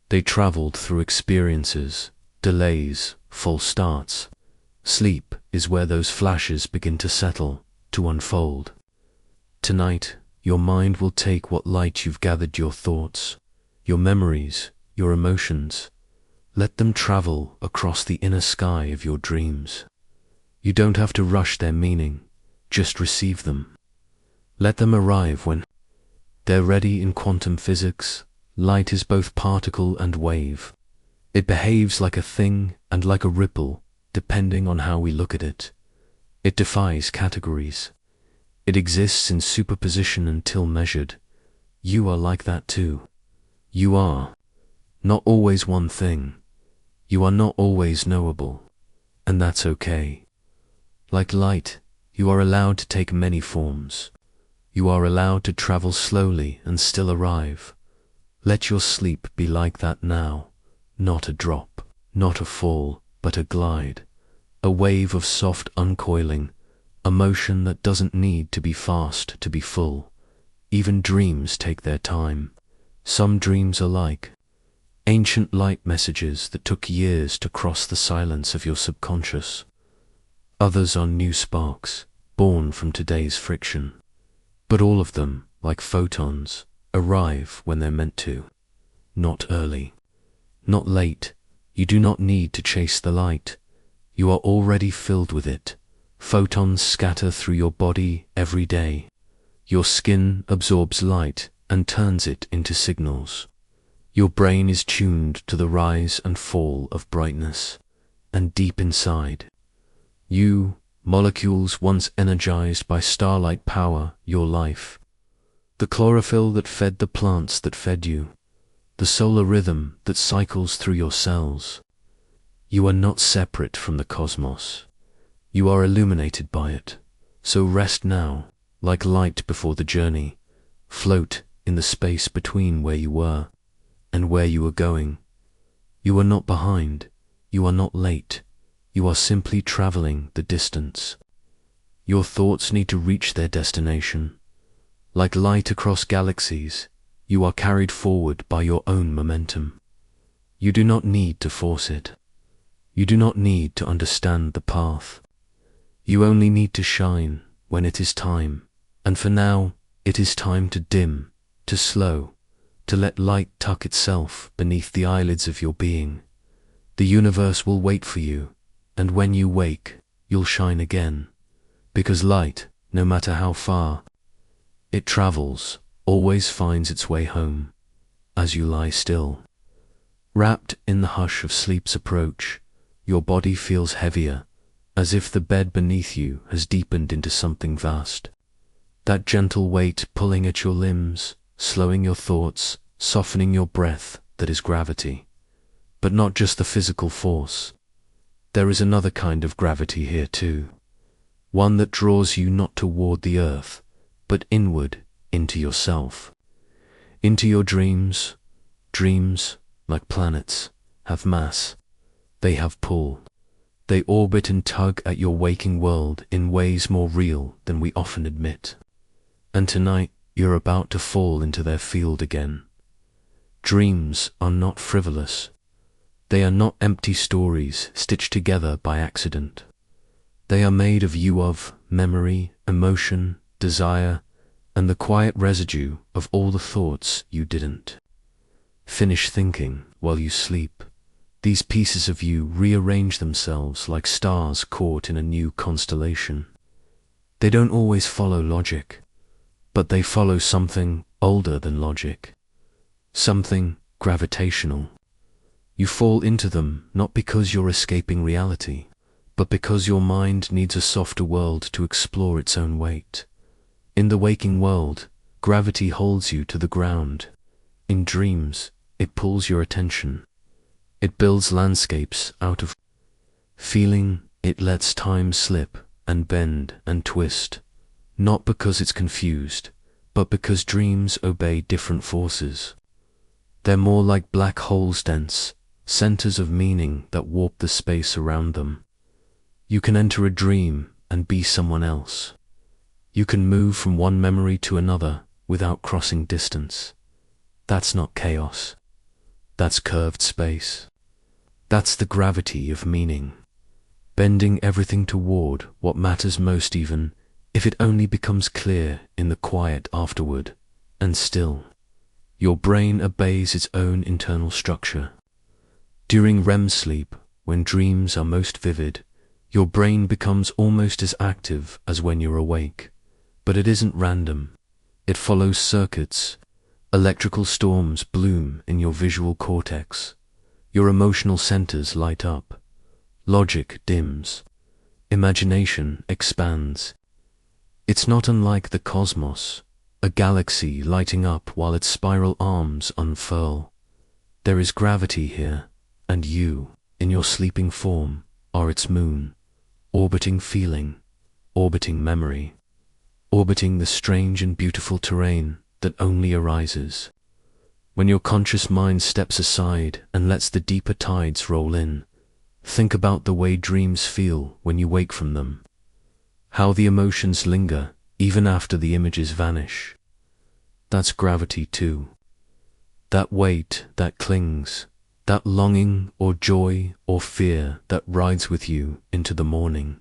They traveled through experiences, delays, false starts. Sleep is where those flashes begin to settle, to unfold. Tonight, your mind will take what light you've gathered, your thoughts, your memories, your emotions. Let them travel across the inner sky of your dreams. You don't have to rush their meaning, just receive them. Let them arrive when they're ready. In quantum physics, light is both particle and wave. It behaves like a thing and like a ripple, depending on how we look at it. It defies categories. It exists in superposition until measured. You are like that too. You are not always one thing. You are not always knowable, and that's okay. Like light, you are allowed to take many forms. You are allowed to travel slowly and still arrive. Let your sleep be like that now. Not a drop, not a fall, but a glide. A wave of soft uncoiling, a motion that doesn't need to be fast to be full. Even dreams take their time. Some dreams are like ancient light messages that took years to cross the silence of your subconscious. Others are new sparks, born from today's friction. But all of them, like photons, arrive when they're meant to. Not early, not late. You do not need to chase the light. You are already filled with it. Photons scatter through your body every day. Your skin absorbs light and turns it into signals. Your brain is tuned to the rise and fall of brightness. And deep inside, you, molecules once energized by starlight power, your life. The chlorophyll that fed the plants that fed you. The solar rhythm that cycles through your cells. You are not separate from the cosmos. You are illuminated by it. So rest now, like light before the journey. Float in the space between where you were and where you are going. You are not behind. You are not late. You are simply traveling the distance. Your thoughts need to reach their destination. Like light across galaxies, you are carried forward by your own momentum. You do not need to force it. You do not need to understand the path. You only need to shine when it is time. And for now, it is time to dim, to slow, to let light tuck itself beneath the eyelids of your being. The universe will wait for you, and when you wake, you'll shine again. Because light, no matter how far it travels, always finds its way home, as you lie still. Wrapped in the hush of sleep's approach, your body feels heavier, as if the bed beneath you has deepened into something vast. That gentle weight pulling at your limbs, slowing your thoughts, softening your breath that is gravity. But not just the physical force. There is another kind of gravity here too. One that draws you not toward the earth, but inward into yourself. Into your dreams. Dreams, like planets, have mass. They have pull. They orbit and tug at your waking world in ways more real than we often admit. And tonight, you're about to fall into their field again. Dreams are not frivolous. They are not empty stories stitched together by accident. They are made of memory, emotion, desire, and the quiet residue of all the thoughts you didn't finish thinking while you sleep. These pieces of you rearrange themselves like stars caught in a new constellation. They don't always follow logic, but they follow something older than logic, something gravitational. You fall into them not because you're escaping reality, but because your mind needs a softer world to explore its own weight. In the waking world, gravity holds you to the ground. In dreams, it pulls your attention. It builds landscapes out of feeling. It lets time slip and bend and twist, not because it's confused, but because dreams obey different forces. They're more like black holes, dense centers of meaning that warp the space around them. You can enter a dream and be someone else. You can move from one memory to another without crossing distance. That's not chaos. That's curved space. That's the gravity of meaning, bending everything toward what matters most, even if it only becomes clear in the quiet afterward. And still, your brain obeys its own internal structure. During REM sleep, when dreams are most vivid, your brain becomes almost as active as when you're awake. But it isn't random. It follows circuits. Electrical storms bloom in your visual cortex. Your emotional centers light up. Logic dims. Imagination expands. It's not unlike the cosmos, a galaxy lighting up while its spiral arms unfurl. There is gravity here, and you, in your sleeping form, are its moon, orbiting feeling, orbiting memory, orbiting the strange and beautiful terrain that only arises when your conscious mind steps aside and lets the deeper tides roll in. Think about the way dreams feel when you wake from them, how the emotions linger even after the images vanish. That's gravity too. That weight that clings, that longing or joy or fear that rides with you into the morning.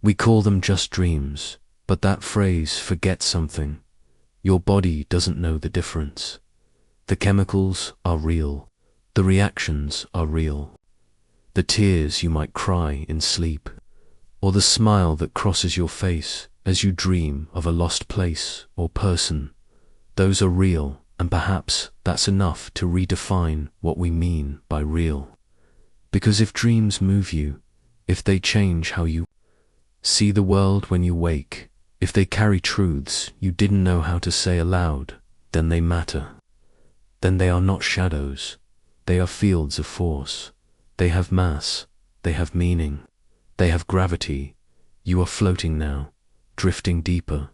We call them just dreams, but that phrase forgets something. Your body doesn't know the difference. The chemicals are real. The reactions are real. The tears you might cry in sleep, or the smile that crosses your face as you dream of a lost place or person, those are real, and perhaps that's enough to redefine what we mean by real. Because if dreams move you, if they change how you see the world when you wake, if they carry truths you didn't know how to say aloud, then they matter. Then they are not shadows. They are fields of force. They have mass. They have meaning. They have gravity. You are floating now, drifting deeper,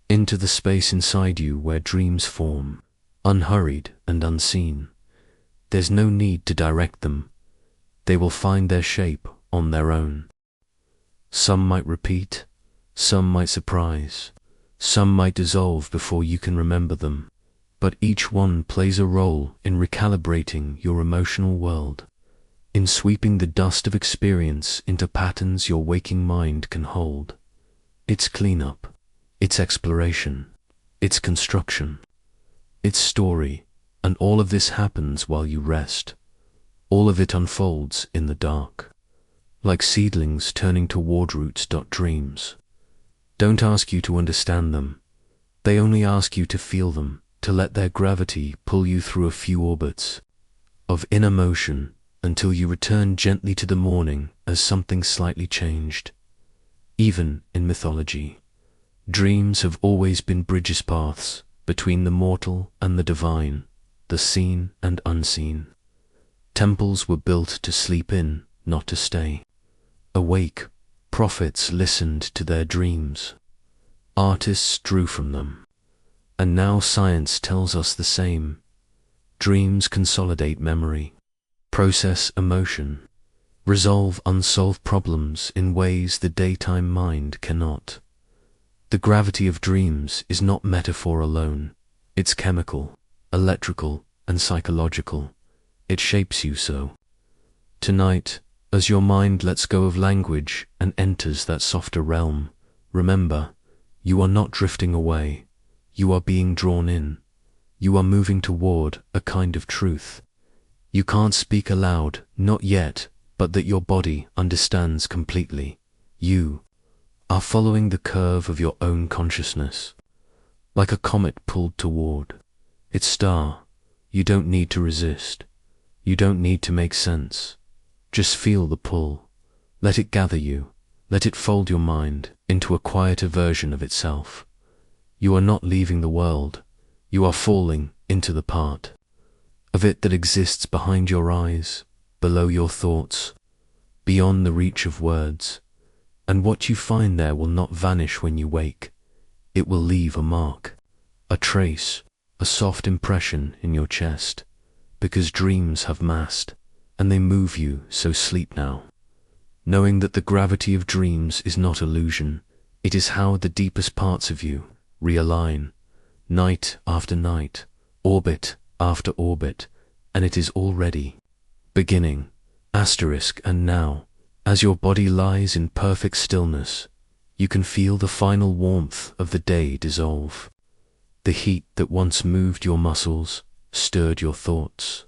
into the space inside you where dreams form, unhurried and unseen. There's no need to direct them. They will find their shape on their own. Some might repeat, some might surprise, some might dissolve before you can remember them, but each one plays a role in recalibrating your emotional world, in sweeping the dust of experience into patterns your waking mind can hold. It's cleanup, it's exploration, it's construction, it's story, and all of this happens while you rest. All of it unfolds in the dark, like seedlings turning toward roots. Dreams don't ask you to understand them. They only ask you to feel them, to let their gravity pull you through a few orbits of inner motion until you return gently to the morning as something slightly changed. Even in mythology, dreams have always been bridges, paths between the mortal and the divine, the seen and unseen. Temples were built to sleep in, not to stay. Awake, prophets listened to their dreams. Artists drew from them. And now science tells us the same. Dreams consolidate memory, process emotion, resolve unsolved problems in ways the daytime mind cannot. The gravity of dreams is not metaphor alone. It's chemical, electrical, and psychological. It shapes you so. Tonight, as your mind lets go of language and enters that softer realm, remember, you are not drifting away. You are being drawn in. You are moving toward a kind of truth. You can't speak aloud, not yet, but that your body understands completely. You are following the curve of your own consciousness, like a comet pulled toward its star. You don't need to resist. You don't need to make sense. Just feel the pull. Let it gather you. Let it fold your mind into a quieter version of itself. You are not leaving the world. You are falling into the part of it that exists behind your eyes, below your thoughts, beyond the reach of words. And what you find there will not vanish when you wake. It will leave a mark, a trace, a soft impression in your chest, because dreams have mass, and they move you, so sleep now. Knowing that the gravity of dreams is not illusion, it is how the deepest parts of you realign, night after night, orbit after orbit, and it is already beginning. And now, as your body lies in perfect stillness, you can feel the final warmth of the day dissolve. The heat that once moved your muscles, stirred your thoughts,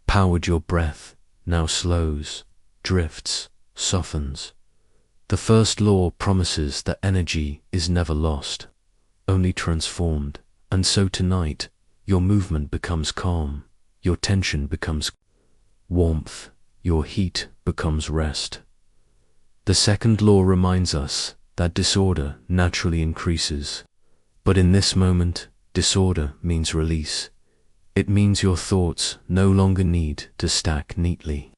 powered your breath, now slows, drifts, softens. The first law promises that energy is never lost, only transformed. And so tonight, your movement becomes calm, your tension becomes warmth, your heat becomes rest. The second law reminds us that disorder naturally increases. But in this moment, disorder means release. It means your thoughts no longer need to stack neatly.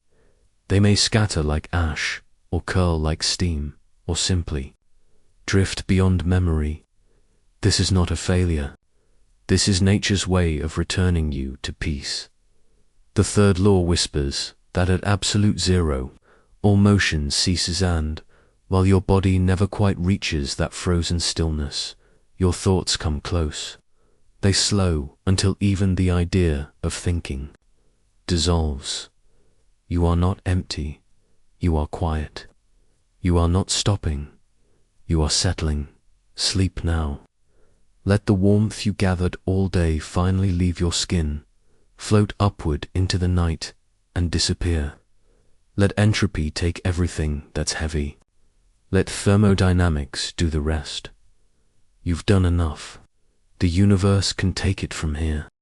They may scatter like ash, or curl like steam, or simply drift beyond memory. This is not a failure. This is nature's way of returning you to peace. The third law whispers that at absolute zero, all motion ceases, and, while your body never quite reaches that frozen stillness, your thoughts come close. They slow until even the idea of thinking dissolves. You are not empty. You are quiet. You are not stopping. You are settling. Sleep now. Let the warmth you gathered all day finally leave your skin, float upward into the night, and disappear. Let entropy take everything that's heavy. Let thermodynamics do the rest. You've done enough. The universe can take it from here.